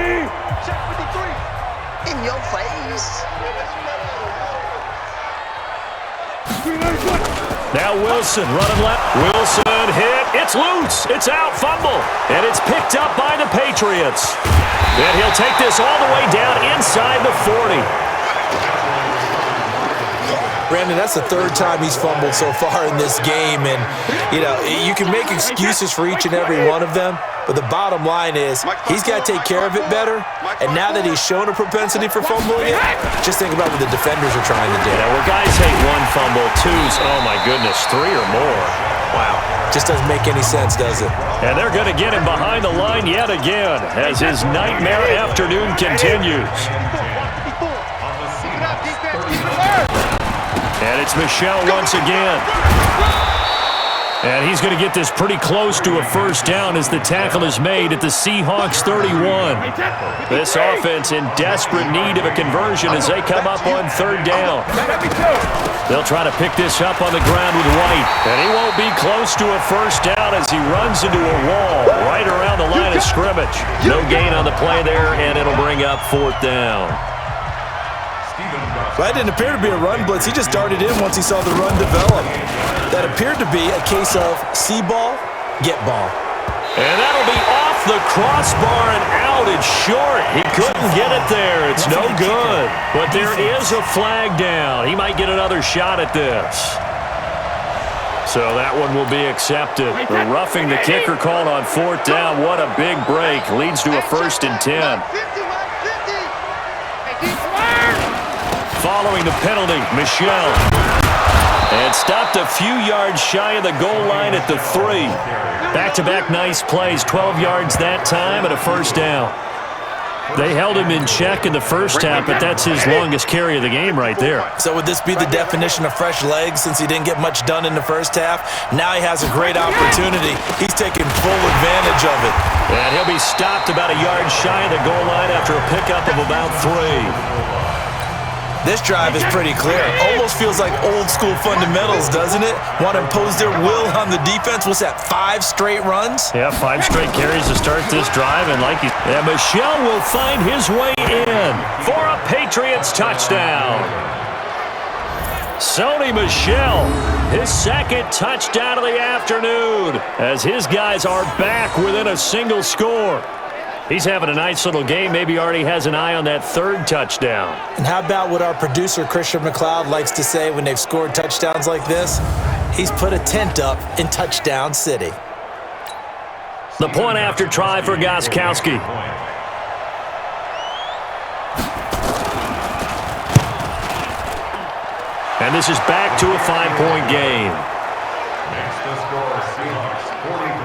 Speaker 7: In your face.
Speaker 2: Now Wilson running left. Wilson hit. It's loose. It's out. Fumble. And it's picked up by the Patriots. And he'll take this all the way down inside the 40.
Speaker 3: Brandon, that's the third time he's fumbled so far in this game. And, you know, you can make excuses for each and every one of them. But the bottom line is he's got to take care of it better. And now that he's shown a propensity for fumbling it, just think about what the defenders are trying to do.
Speaker 2: Yeah, where guys hate one fumble, twos, oh my goodness, 3 or more. Wow.
Speaker 3: Just doesn't make any sense, does it?
Speaker 2: And they're going to get him behind the line yet again as his nightmare afternoon continues. And it's Michel once again. And he's going to get this pretty close to a first down as the tackle is made at the Seahawks 31. This offense in desperate need of a conversion as they come up on 3rd down. They'll try to pick this up on the ground with White. And he won't be close to a first down as he runs into a wall right around the line of scrimmage. No gain on the play there, and it'll bring up 4th down.
Speaker 3: That didn't appear to be a run blitz. He just darted in once he saw the run develop. That appeared to be a case of see ball, get ball.
Speaker 2: And that'll be off the crossbar and out. It's short. He couldn't get it there. It's no good. But there is a flag down. He might get another shot at this. So that one will be accepted. The roughing the kicker called on 4th down. What a big break. Leads to a 1st and 10. Following the penalty, Michel. And stopped a few yards shy of the goal line at the 3. Back-to-back nice plays, 12 yards that time and a first down. They held him in check in the first half, but that's his longest carry of the game right there.
Speaker 3: So would this be the definition of fresh legs since he didn't get much done in the first half? Now he has a great opportunity. He's taking full advantage of it.
Speaker 2: And he'll be stopped about a yard shy of the goal line after a pickup of about 3.
Speaker 3: This drive is pretty clear. Almost feels like old school fundamentals, doesn't it? Want to impose their will on the defense. What's that, 5 straight runs?
Speaker 2: Yeah, 5 straight carries to start this drive. And Michel will find his way in for a Patriots touchdown. Sony Michel, his second touchdown of the afternoon, as his guys are back within a single score. He's having a nice little game. Maybe already has an eye on that 3rd touchdown.
Speaker 3: And how about what our producer, Christian McLeod, likes to say when they've scored touchdowns like this? He's put a tent up in Touchdown City.
Speaker 2: The point after try for Gostkowski. And this is back to a 5-point game.
Speaker 5: Next to score, Seahawks 43.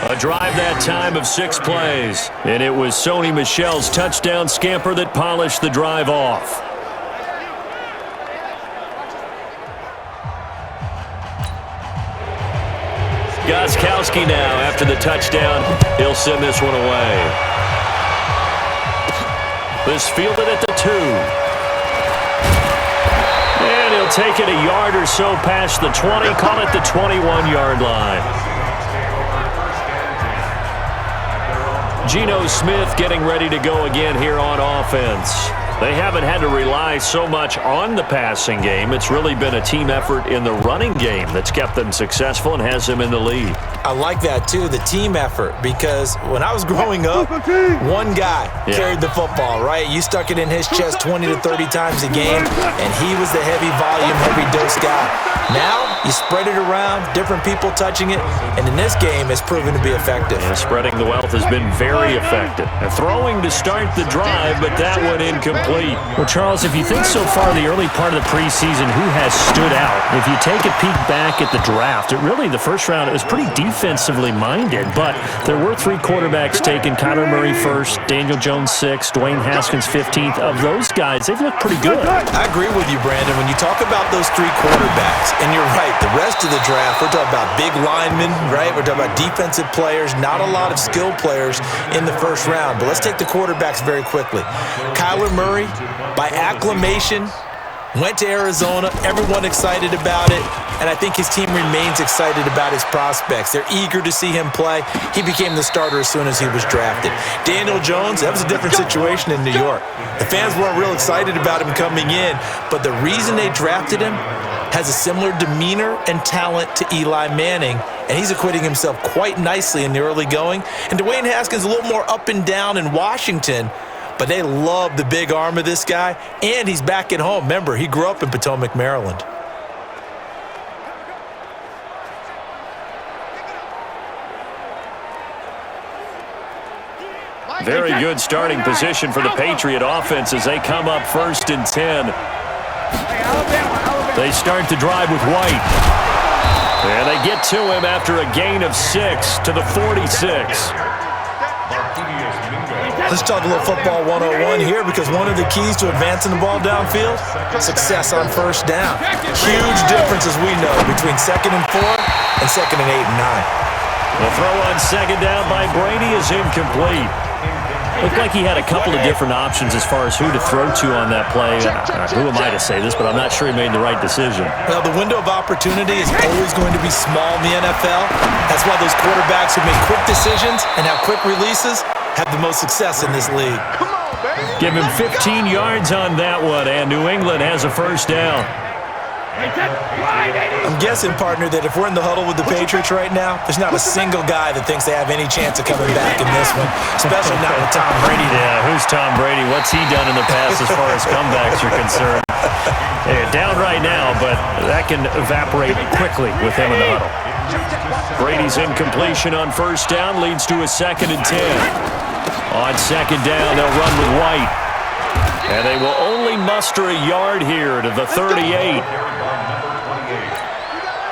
Speaker 2: A drive that time of 6 plays. And it was Sony Michel's touchdown scamper that polished the drive off. Gostkowski now after the touchdown. He'll send this one away. This fielded at the 2. And he'll take it a yard or so past the 20. Call it the 21-yard line. Geno Smith getting ready to go again here on offense. They haven't had to rely so much on the passing game. It's really been a team effort in the running game that's kept them successful and has them in the lead.
Speaker 3: I like that, too, the team effort, because when I was growing up, one guy carried the football, right? You stuck it in his chest 20 to 30 times a game, and he was the heavy volume, heavy dose guy. Now, you spread it around, different people touching it, and in this game, it's proven to be effective.
Speaker 2: And spreading the wealth has been very effective. And throwing to start the drive, but that one incomplete.
Speaker 6: Well, Charles, if you think so far the early part of the preseason, who has stood out? If you take a peek back at the draft, the first round, it was pretty defensively minded, but there were 3 quarterbacks taken. Kyler Murray first, Daniel Jones 6th, Dwayne Haskins 15th. Of those guys, they've looked pretty good.
Speaker 3: I agree with you, Brandon. When you talk about those 3 quarterbacks, and you're right, the rest of the draft, we're talking about big linemen, right? We're talking about defensive players, not a lot of skill players in the first round. But let's take the quarterbacks very quickly. Kyler Murray, by acclamation, went to Arizona. Everyone excited about it. And I think his team remains excited about his prospects. They're eager to see him play. He became the starter as soon as he was drafted. Daniel Jones, that was a different situation in New York. The fans weren't real excited about him coming in, but the reason they drafted him has a similar demeanor and talent to Eli Manning, and he's acquitting himself quite nicely in the early going. And Dwayne Haskins a little more up and down in Washington, but they love the big arm of this guy, and he's back at home. Remember, he grew up in Potomac, Maryland.
Speaker 2: Very good starting position for the Patriot offense as they come up 1st and 10. They start the drive with White. And they get to him after a gain of 6 to the 46.
Speaker 3: Let's talk a little football 101 here, because one of the keys to advancing the ball downfield, success on first down. Huge difference, as we know, between 2nd and 4 and 2nd and 8 and 9.
Speaker 2: The throw on 2nd down by Brady is incomplete. Looked like he had a couple of different options as far as who to throw to on that play. Who am I to say this, but I'm not sure he made the right decision.
Speaker 3: Well, the window of opportunity is always going to be small in the NFL. That's why those quarterbacks who make quick decisions and have quick releases have the most success in this league.
Speaker 2: Give him 15 yards on that one, and New England has a 1st down.
Speaker 3: I'm guessing, partner, that if we're in the huddle with the Patriots right now, there's not a single guy that thinks they have any chance of coming back in this one, especially not with Tom Brady.
Speaker 2: Yeah, who's Tom Brady? What's he done in the past as far as comebacks are concerned? They're down right now, but that can evaporate quickly with him in the huddle. Brady's incompletion on 1st down leads to a 2nd and 10. On 2nd down, they'll run with White. And they will only muster a yard here to the 38.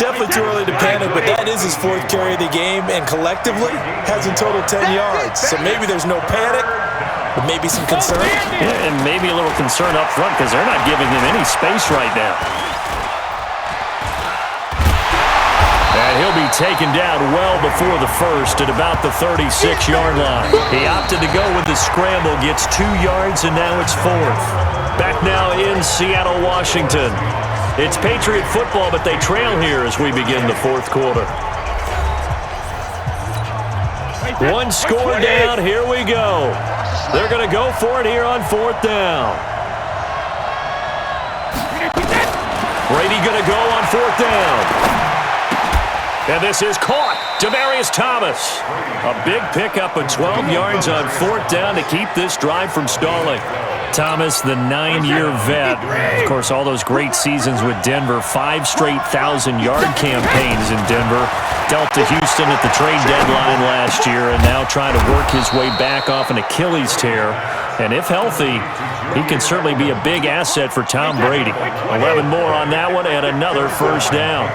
Speaker 3: Definitely too early to panic, but that is his 4th carry of the game, and collectively has in total 10 yards. So maybe there's no panic, but maybe some concern.
Speaker 6: Yeah, and maybe a little concern up front because they're not giving him any space right now. And he'll be taken down well before the first at about the 36-yard line. He opted to go with the scramble, gets 2 yards, and now it's 4th. Back now in Seattle, Washington. It's Patriot football, but they trail here as we begin the 4th quarter. One score down, here we go. They're going to go for it here on 4th down. Brady going to go on 4th down. And this is caught. Demaryius Thomas. A big pickup of 12 yards on 4th down to keep this drive from stalling. Thomas, the 9-year vet. Of course, all those great seasons with Denver. 5 straight 1,000-yard campaigns in Denver. Dealt to Houston at the trade deadline last year and now trying to work his way back off an Achilles tear. And if healthy, he can certainly be a big asset for Tom Brady. 11 more on that one and another first down.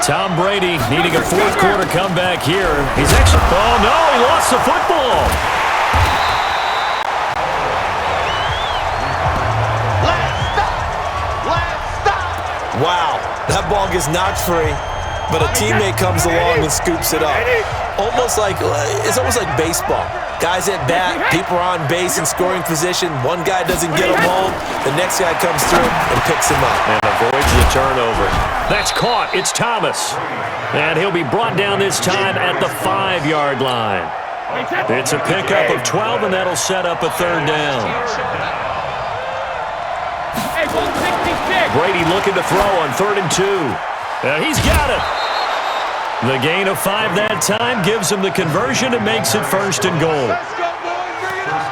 Speaker 6: Tom Brady needing a 4th quarter comeback here. He's actually, oh no, he lost the football.
Speaker 3: Wow, that ball gets knocked free, but a teammate comes along and scoops it up. It's almost like baseball. Guys at bat, people are on base in scoring position. One guy doesn't get him home, the next guy comes through and picks him up.
Speaker 6: And avoids the turnover. That's caught. It's Thomas. And he'll be brought down this time at the 5-yard line. It's a pickup of 12, and that'll set up a 3rd down. Brady looking to throw on 3rd and 2. He's got it. The gain of 5 that time gives him the conversion and makes it 1st and goal.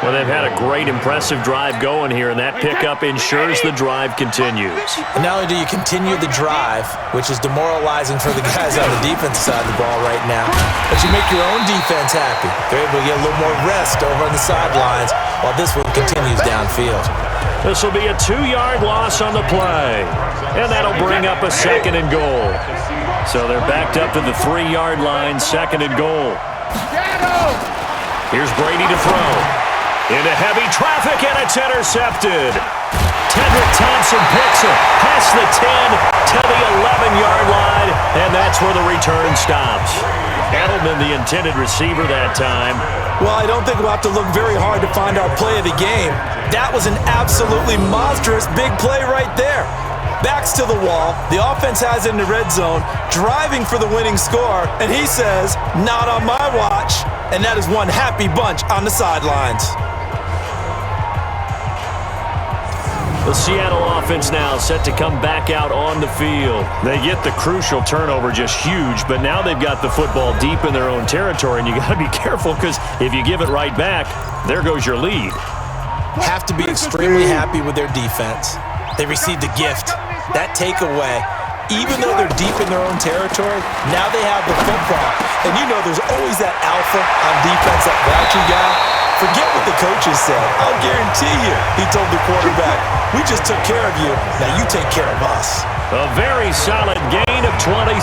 Speaker 6: Well, they've had a great, impressive drive going here, and that pickup ensures the drive continues.
Speaker 3: And not only do you continue the drive, which is demoralizing for the guys on the defensive side of the ball right now, but you make your own defense happy. They're able to get a little more rest over on the sidelines while this one continues downfield.
Speaker 6: This will be a 2-yard loss on the play, and that'll bring up a 2nd and goal. So they're backed up to the 3-yard line, 2nd and goal. Here's Brady to throw. Into heavy traffic, and it's intercepted. Tedrick Thompson picks it past the 10 to the 11-yard line, and that's where the return stops. Edelman, the intended receiver that time.
Speaker 3: Well, I don't think we'll have to look very hard to find our play of the game. That was an absolutely monstrous big play right there. Backs to the wall, the offense has it in the red zone, driving for the winning score, and he says, not on my watch, and that is one happy bunch on the sidelines.
Speaker 6: The Seattle offense now set to come back out on the field. They get the crucial turnover, just huge, but now they've got the football deep in their own territory, and you got to be careful because if you give it right back, there goes your lead.
Speaker 3: Have to be extremely happy with their defense. They received a gift. That takeaway, even though they're deep in their own territory, now they have the football. And you know there's always that alpha on defense, that grouchy guy. Forget what the coaches said. I'll guarantee you, he told the quarterback, we just took care of you, now you take care of us.
Speaker 6: A very solid gain of 27.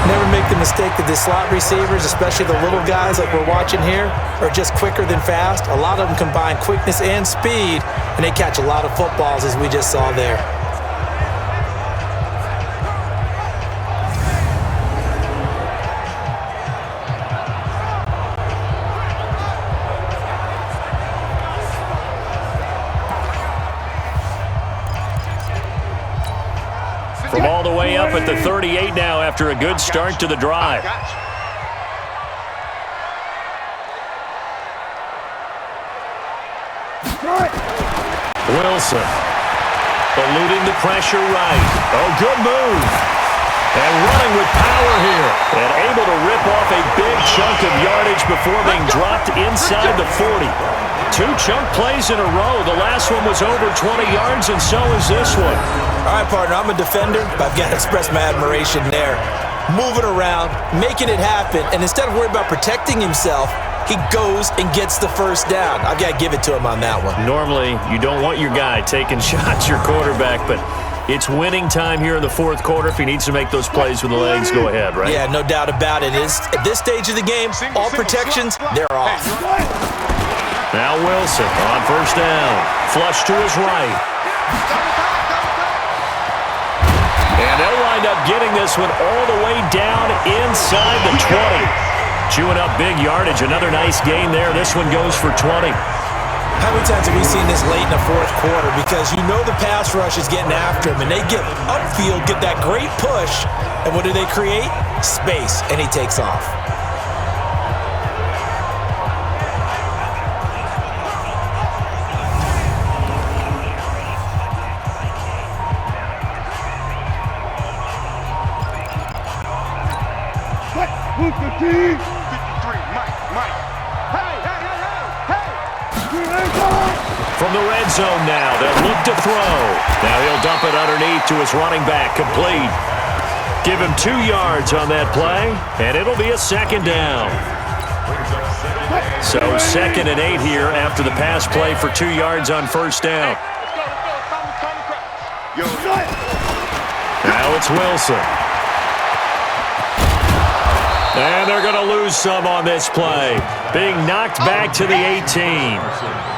Speaker 3: Never make the mistake that the slot receivers, especially the little guys like we're watching here, are just quicker than fast. A lot of them combine quickness and speed, and they catch a lot of footballs as we just saw there.
Speaker 6: From all the way up at the 38 now after a good start to the drive. Wilson eluding the pressure right. Oh, good move. And running with power here. And able to rip off a big chunk of yardage before being dropped inside the 40. 2 chunk plays in a row. The last one was over 20 yards, and so is this one.
Speaker 3: All right, partner, I'm a defender, but I've got to express my admiration there. Moving around, making it happen, and instead of worrying about protecting himself, he goes and gets the first down. I've got to give it to him on that one.
Speaker 6: Normally, you don't want your guy taking shots, your quarterback, but it's winning time here in the 4th quarter. If he needs to make those plays with the legs, go ahead, right?
Speaker 3: Yeah, no doubt about it. At this stage of the game, all protections, they're off.
Speaker 2: Now Wilson on first down. Flush to his right. And they'll wind up getting this one all the way down inside the 20. Chewing up big yardage. Another nice gain there. This one goes for 20.
Speaker 3: How many times have we seen this late in the fourth quarter? Because you know the pass rush is getting after him, and they get upfield, get that great push, and what do they create? Space, and he takes off.
Speaker 4: Move the team. 53, Mike. Hey, hey, hey, hey, hey.
Speaker 2: From the red zone now, they'll look to throw. Now he'll dump it underneath to his running back, complete. Give him 2 yards on that play, and it'll be a second down. So 2nd and 8 here after the pass play for 2 yards on first down. Now it's Wilson. And they're going to lose some on this play. Being knocked back to the 18.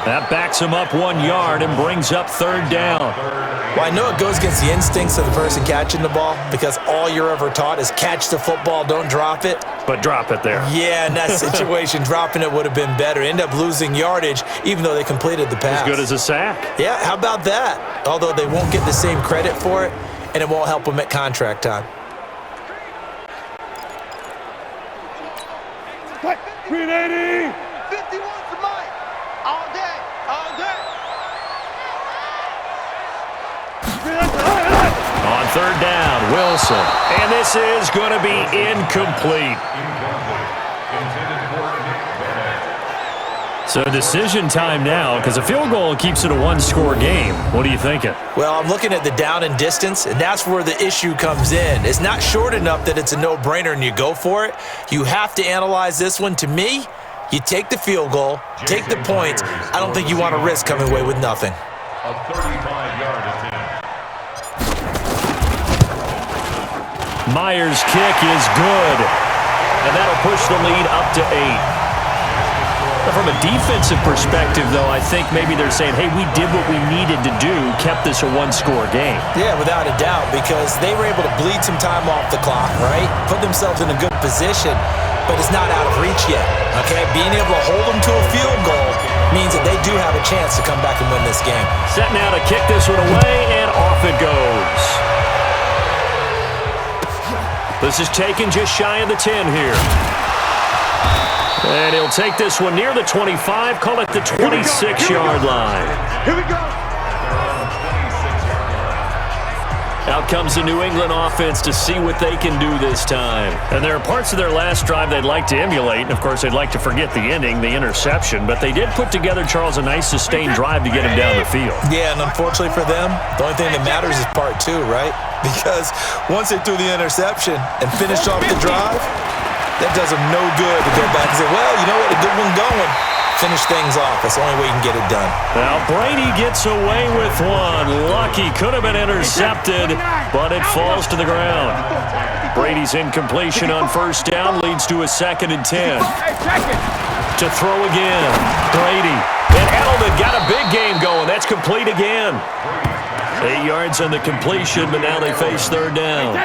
Speaker 2: That backs him up 1 yard and brings up 3rd down.
Speaker 3: Well, I know it goes against the instincts of the person catching the ball because all you're ever taught is catch the football, don't drop it.
Speaker 2: But drop it there.
Speaker 3: Yeah, in that situation, dropping it would have been better. End up losing yardage even though they completed the pass.
Speaker 2: As good as a sack.
Speaker 3: Yeah, how about that? Although they won't get the same credit for it, and it won't help them at contract time.
Speaker 4: Green 80.
Speaker 7: 51 for Mike. All day. All day.
Speaker 2: On 3rd down, Wilson. And this is going to be incomplete. So decision time now because a field goal keeps it a 1-score game. What are you thinking?
Speaker 3: Well, I'm looking at the down and distance, and that's where the issue comes in. It's not short enough that it's a no-brainer and you go for it. You have to analyze this one. To me, you take the field goal, take the points. I don't think you want to risk coming away with nothing.
Speaker 5: A 35-yard attempt.
Speaker 2: Myers' kick is good. And that'll push the lead up to 8. From a defensive perspective, though, I think maybe they're saying, hey, we did what we needed to do, kept this a 1-score game.
Speaker 3: Yeah, without a doubt, because they were able to bleed some time off the clock, right? Put themselves in a good position, but it's not out of reach yet, okay? Being able to hold them to a field goal means that they do have a chance to come back and win this game.
Speaker 2: Set now to kick this one away, and off it goes. This is taken just shy of the 10 here. And he'll take this one near the 25, call it the 26-yard line.
Speaker 4: Here we go.
Speaker 2: Out comes the New England offense to see what they can do this time. And there are parts of their last drive they'd like to emulate. And, of course, they'd like to forget the ending, the interception. But they did put together, Charles, a nice sustained drive to get him down the field.
Speaker 3: Yeah, and unfortunately for them, the only thing that matters is part 2, right? Because once they threw the interception and finished off the drive, that does them no good to go back and say, well, you know what, a good one going. Finish things off. That's the only way you can get it done.
Speaker 2: Now, Brady gets away with one. Lucky, could have been intercepted, but it falls to the ground. Brady's incompletion on first down leads to a 2nd and 10. To throw again. Brady. And Edelman got a big game going. That's complete again. 8 yards on the completion, but now they face 3rd down.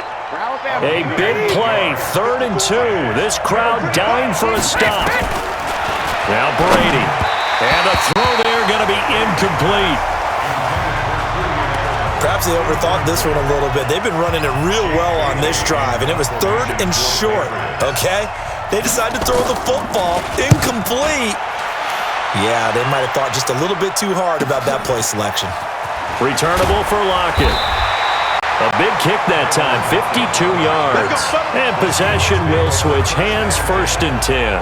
Speaker 2: A big play, 3rd and 2. This crowd dying for a stop. Now Brady. And the throw there going to be incomplete.
Speaker 3: Perhaps they overthought this one a little bit. They've been running it real well on this drive, and it was 3rd and short, okay? They decided to throw the football incomplete. Yeah, they might have thought just a little bit too hard about that play selection.
Speaker 2: Returnable for Lockett. A big kick that time, 52 yards. And possession will switch hands, 1st and 10.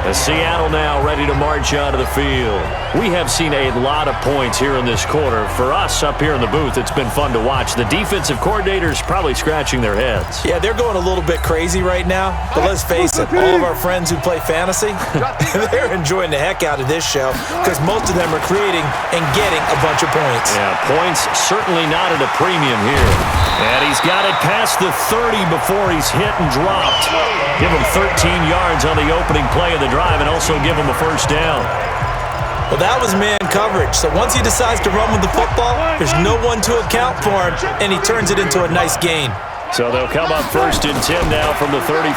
Speaker 2: As Seattle now ready to march out of the field. We have seen a lot of points here in this quarter. For us up here in the booth, it's been fun to watch. The defensive coordinators probably scratching their heads.
Speaker 3: Yeah, they're going a little bit crazy right now. But let's face it, all of our friends who play fantasy, they're enjoying the heck out of this show because most of them are creating and getting a bunch of points.
Speaker 2: Yeah, points certainly not at a premium here. And he's got it past the 30 before he's hit and dropped. Give him 13 yards on the opening play of the drive and also give him a 1st down.
Speaker 3: Well, that was man coverage. So once he decides to run with the football, there's no one to account for him, and he turns it into a nice gain.
Speaker 2: So they'll come up 1st and 10 now from the 33.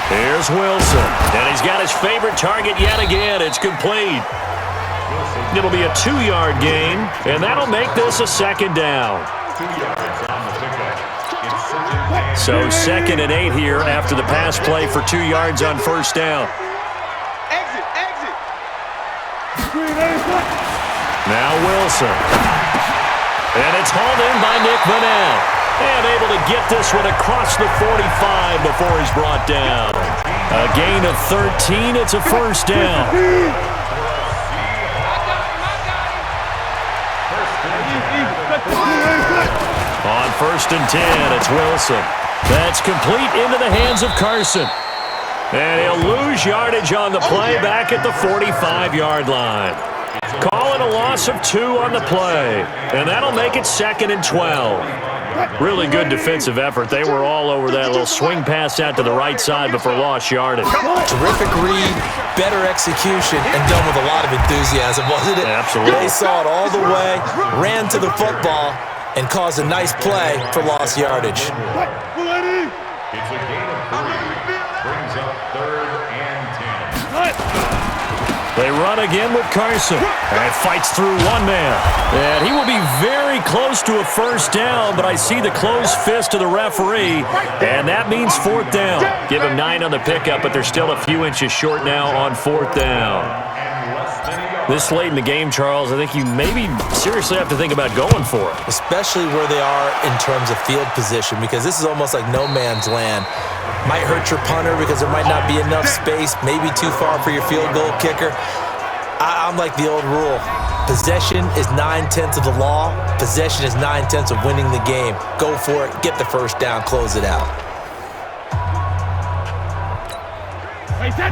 Speaker 2: Here's Wilson, and he's got his favorite target yet again. It's complete. It'll be a 2-yard gain, and that'll make this a 2nd down.
Speaker 5: 2 yards on the pickup.
Speaker 2: So 2nd and 8 here after the pass play for 2 yards on 1st down.
Speaker 4: Exit, exit.
Speaker 2: Now Wilson. And it's hauled in by Nick Vanell. And able to get this one across the 45 before he's brought down. A gain of 13. It's a 1st down. On 1st and 10, it's Wilson. That's complete into the hands of Carson. And he'll lose yardage on the play back at the 45-yard line. Call it a loss of 2 on the play. And that'll make it 2nd and 12. Really good defensive effort. They were all over that little swing pass out to the right side before lost yardage.
Speaker 3: Terrific read, better execution, and done with a lot of enthusiasm, wasn't it?
Speaker 2: Absolutely.
Speaker 3: They saw it all the way, ran to the football, and caused a nice play for lost yardage.
Speaker 5: It's a gain of 3. Brings up 3rd and 10.
Speaker 2: They run again with Carson. And fights through one man. And he will be very close to a 1st down, but I see the closed fist of the referee, and that means 4th down. Give him 9 on the pickup, but they're still a few inches short now on 4th down. This late in the game, Charles, I think you maybe seriously have to think about going for it.
Speaker 3: Especially where they are in terms of field position, because this is almost like no man's land. Might hurt your punter because there might not be enough space, maybe too far for your field goal kicker. I'm like the old rule. Possession is 9/10 of the law. Possession is 9/10 of winning the game. Go for it, get the 1st down, close it out.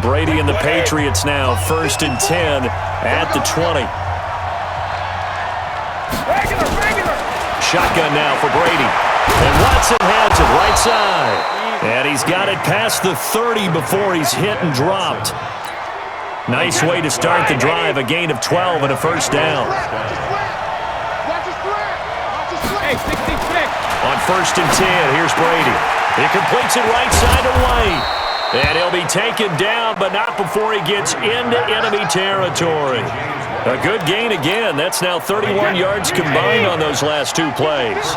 Speaker 2: Brady and the Patriots now, 1st and 10 at the 20. Shotgun now for Brady. And Watson has it right side. And he's got it past the 30 before he's hit and dropped. Nice way to start the drive, a gain of 12 and a 1st down. On 1st and 10, here's Brady. He completes it right side to White. And he'll be taken down, but not before he gets into enemy territory. A good gain again. That's now 31 yards combined on those last 2 plays.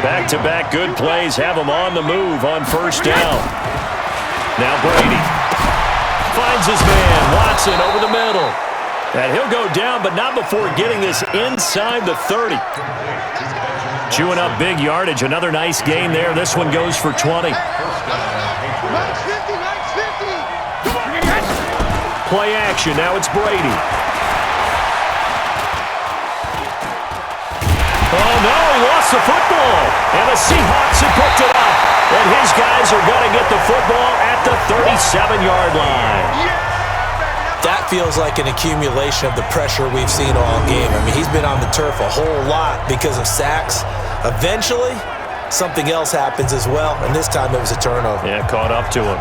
Speaker 2: Back-to-back good plays have him on the move on 1st down. Now Brady finds his man, Watson, over the middle. And he'll go down, but not before getting this inside the 30. Chewing up big yardage. Another nice gain there. This one goes for 20. Play action. Now it's Brady. Oh, no, he lost the football. And the Seahawks have picked it up. And his guys are going to get the football at the 37-yard line.
Speaker 3: That feels like an accumulation of the pressure we've seen all game. I mean, he's been on the turf a whole lot because of sacks. Eventually, something else happens as well, and this time it was a turnover.
Speaker 2: Yeah, caught up to him.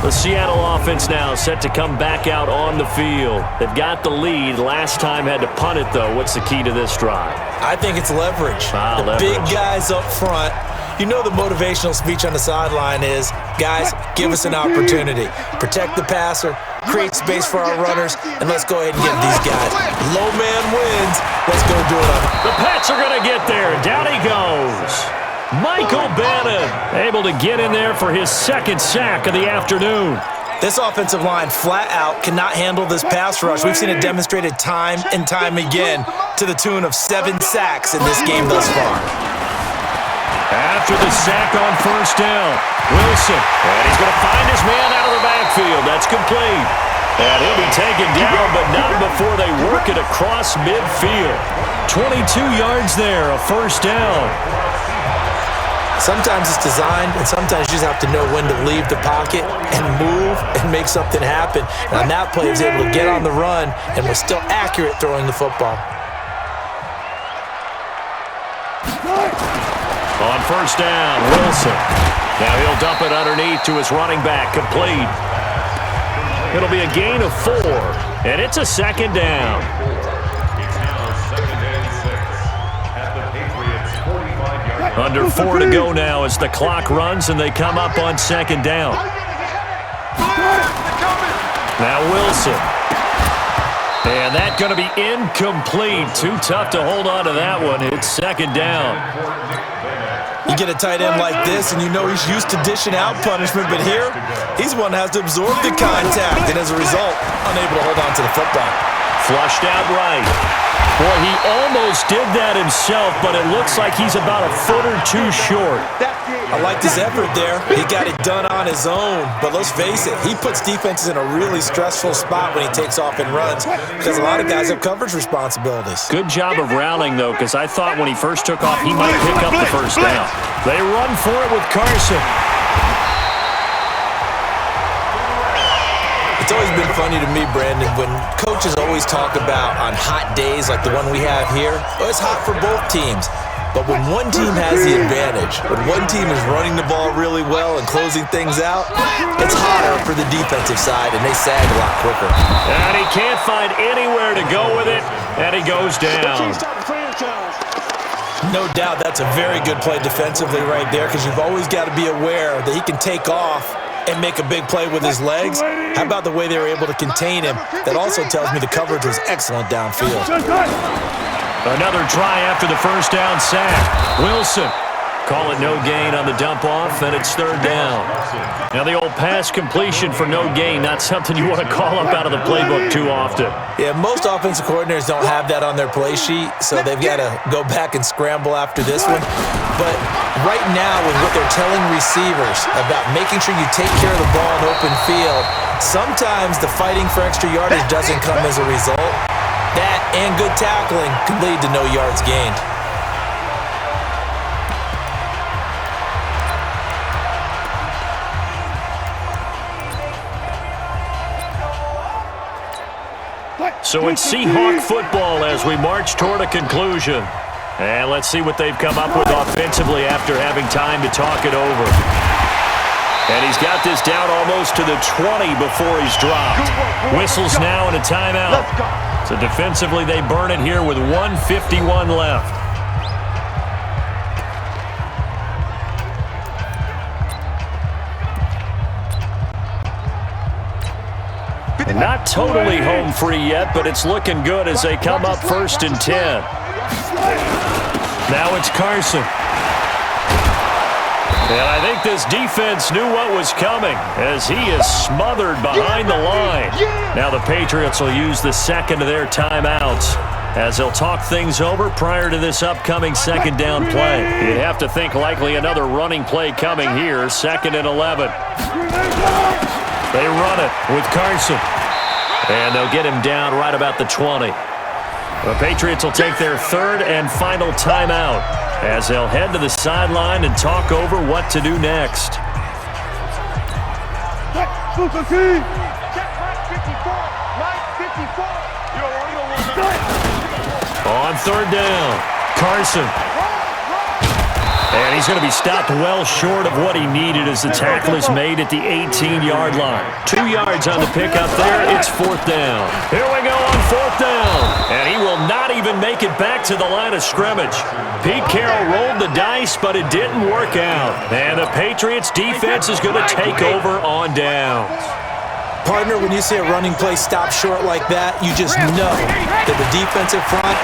Speaker 2: The Seattle offense now set to come back out on the field. They've got the lead. Last time had to punt it, though. What's the key to this drive?
Speaker 3: I think it's leverage.
Speaker 2: Leverage.
Speaker 3: Big guys up front. You know the motivational speech on the sideline is, guys, give us an opportunity. Protect the passer, create space for our runners, and let's go ahead and get these guys. Low man wins. Let's go do it.
Speaker 2: The Pats are going to get there. Down he goes. Michael Bannon able to get in there for his 2nd sack of the afternoon.
Speaker 3: This offensive line flat out cannot handle this pass rush. We've seen it demonstrated time and time again to the tune of 7 sacks in this game thus far.
Speaker 2: After the sack on 1st down, Wilson. And he's going to find his man out of the backfield. That's complete. And he'll be taken down, but not before they work it across midfield. 22 yards there, a 1st down.
Speaker 3: Sometimes it's designed, and sometimes you just have to know when to leave the pocket and move and make something happen. And on that play, he was able to get on the run and was still accurate throwing the football.
Speaker 2: On 1st down, Wilson. Now he'll dump it underneath to his running back, complete. It'll be a gain of 4, and it's a second down.
Speaker 5: It's now 2nd and 6 at the Patriots' 45-yard line.
Speaker 2: Under 4 to go now as the clock runs and they come up on second down. Now Wilson. And that's going to be incomplete. Too tough to hold on to that one. It's second down.
Speaker 3: You get a tight end like this, and you know he's used to dishing out punishment, but here, he's one that has to absorb the contact, and as a result, unable to hold on to the football.
Speaker 2: Flushed out right. Boy, he almost did that himself, but it looks like he's about a foot or 2 short.
Speaker 3: I liked his effort there. He got it done on his own, but let's face it, he puts defenses in a really stressful spot when he takes off and runs because a lot of guys have coverage responsibilities.
Speaker 2: Good job of rallying, though, because I thought when he first took off, he might pick up the first down. They run for it with Carson.
Speaker 3: It's always been funny to me, Brandon, when coaches always talk about on hot days like the one we have here, well, it's hot for both teams. But when one team has the advantage, when one team is running the ball really well and closing things out, it's hotter for the defensive side, and they sag a lot quicker.
Speaker 2: And he can't find anywhere to go with it, and he goes down.
Speaker 3: No doubt that's a very good play defensively right there because you've always got to be aware that he can take off and make a big play with his legs. How about the way they were able to contain him? That also tells me the coverage was excellent downfield.
Speaker 2: Another try after the first down sack. Wilson. Call it no gain on the dump off, and it's third down. Now the old pass completion for no gain, not something you want to call up out of the playbook too often.
Speaker 3: Yeah, most offensive coordinators don't have that on their play sheet, so they've got to go back and scramble after this one. But right now, with what they're telling receivers about making sure you take care of the ball in open field, sometimes the fighting for extra yardage doesn't come as a result. That and good tackling can lead to no yards gained.
Speaker 2: So it's Seahawk football as we march toward a conclusion. And let's see what they've come up with offensively after having time to talk it over. And he's got this down almost to the 20 before he's dropped. Whistles now and a timeout. So defensively they burn it here with 1:51 left. And not totally home free yet, but it's looking good as they come up 1st and 10. Now it's Carson. And I think this defense knew what was coming as he is smothered behind the line. Now the Patriots will use the second of their timeouts as they'll talk things over prior to this upcoming second down play. You'd have to think likely another running play coming here, 2nd and 11. They run it with Carson. And they'll get him down right about the 20. The Patriots will take their 3rd and final timeout as they'll head to the sideline and talk over what to do next. On 3rd down, Carson. And he's going to be stopped well short of what he needed as the tackle is made at the 18-yard line. 2 yards on the pickup there. It's 4th down. Here we go on 4th down. And he will not even make it back to the line of scrimmage. Pete Carroll rolled the dice, but it didn't work out. And the Patriots defense is going to take over on downs.
Speaker 3: Partner, when you see a running play stop short like that, you just know that the defensive front,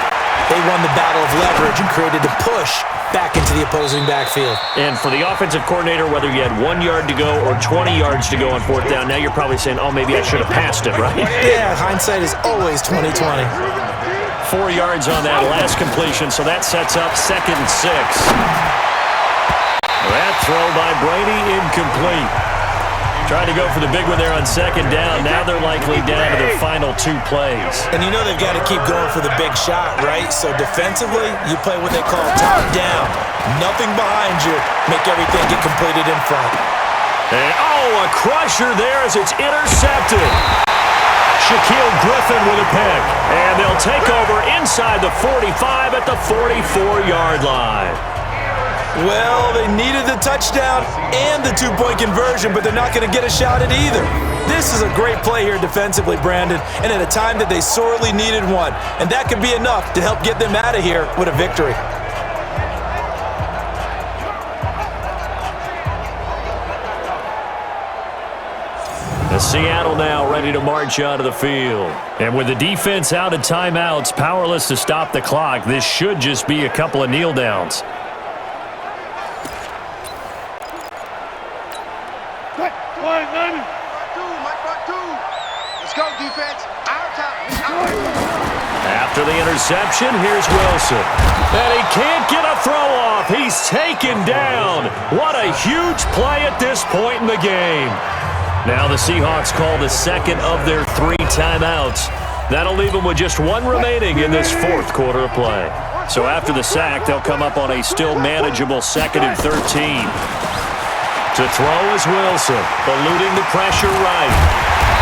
Speaker 3: they won the battle of leverage and created the push back into the opposing backfield.
Speaker 2: And for the offensive coordinator, whether you had 1 yard to go or 20 yards to go on 4th down, now you're probably saying, oh, maybe I should have passed it, right?
Speaker 3: Yeah, hindsight is always 20/20.
Speaker 2: 4 yards on that last completion, so that sets up 2nd and 6. That throw by Brady incomplete. Trying to go for the big one there on 2nd down. Now they're likely down to their final 2 plays.
Speaker 3: And you know they've got to keep going for the big shot, right? So defensively, you play what they call top down. Nothing behind you. Make everything get completed in front.
Speaker 2: And a crusher there as it's intercepted. Shaquille Griffin with a pick. And they'll take over inside the 45 at the 44-yard line.
Speaker 3: Well, they needed the touchdown and the two-point conversion, but they're not going to get a shot at either. This is a great play here defensively, Brandon, and at a time that they sorely needed one. And that could be enough to help get them out of here with a victory.
Speaker 2: The Seattle now ready to march out of the field.
Speaker 6: And with the defense out of timeouts, powerless to stop the clock, this should just be a couple of kneel downs.
Speaker 7: Let's go, defense. Our time.
Speaker 2: After the interception, here's Wilson. And he can't get a throw off. He's taken down. What a huge play at this point in the game.
Speaker 6: Now the Seahawks call the second of their 3 timeouts.
Speaker 2: That'll leave them with just one remaining in this fourth quarter of play.
Speaker 6: So after the sack, they'll come up on a still manageable 2nd and 13.
Speaker 2: To throw is Wilson, eluding the pressure right.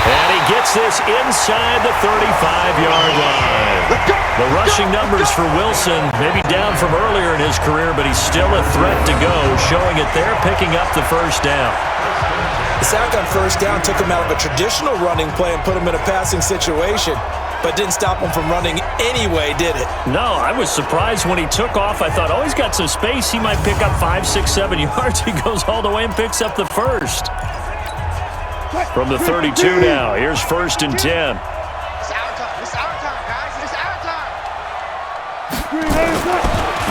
Speaker 2: And he gets this inside the 35-yard line. The rushing numbers for Wilson may be down from earlier in his career, but he's still a threat to go, showing it they're picking up the first down.
Speaker 3: The sack on first down took him out of a traditional running play and put him in a passing situation, but didn't stop him from running anyway, did it?
Speaker 6: No, I was surprised when he took off. I thought, oh, he's got some space. He might pick up 5, 6, 7 yards. He goes all the way and picks up the first. From the 32 now, here's 1st and 10.
Speaker 7: It's our time. It's our time, guys. It's our time.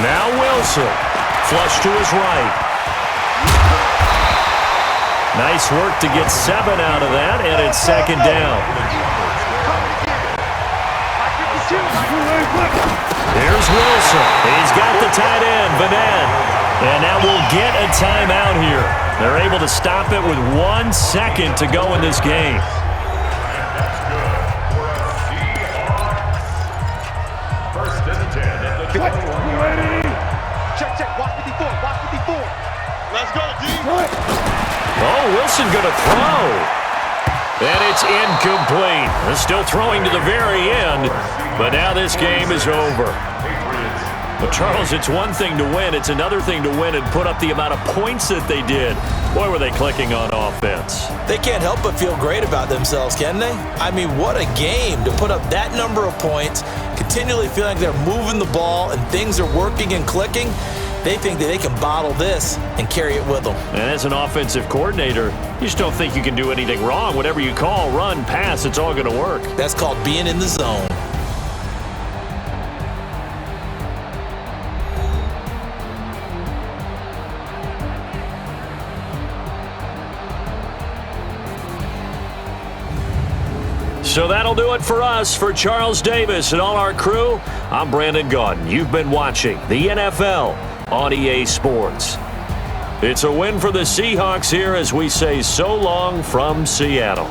Speaker 2: Now Wilson, flush to his right.
Speaker 6: Nice work to get 7 out of that, and it's 2nd down.
Speaker 2: Here's Wilson. He's got the tight end, Madden.
Speaker 6: And now we'll get a timeout here. They're able to stop it with 1 second to go in this game.
Speaker 5: First and 10 at the 20.
Speaker 7: Check. Watch 54. Watch 54. Let's go, D.
Speaker 2: Oh, Wilson going to throw. And it's incomplete. They're still throwing to the very end, but now this game is over. But, Charles, it's one thing to win. It's another thing to win and put up the amount of points that they did. Boy, were they clicking on offense.
Speaker 3: They can't help but feel great about themselves, can they? I mean, what a game to put up that number of points, continually feeling like they're moving the ball and things are working and clicking. They think that they can bottle this and carry it with them.
Speaker 6: And as an offensive coordinator, you just don't think you can do anything wrong. Whatever you call, run, pass, it's all going to work.
Speaker 3: That's called being in the zone.
Speaker 2: So that'll do it for us. For Charles Davis and all our crew, I'm Brandon Gaudin. You've been watching the NFL on EA Sports. It's a win for the Seahawks here as we say so long from Seattle.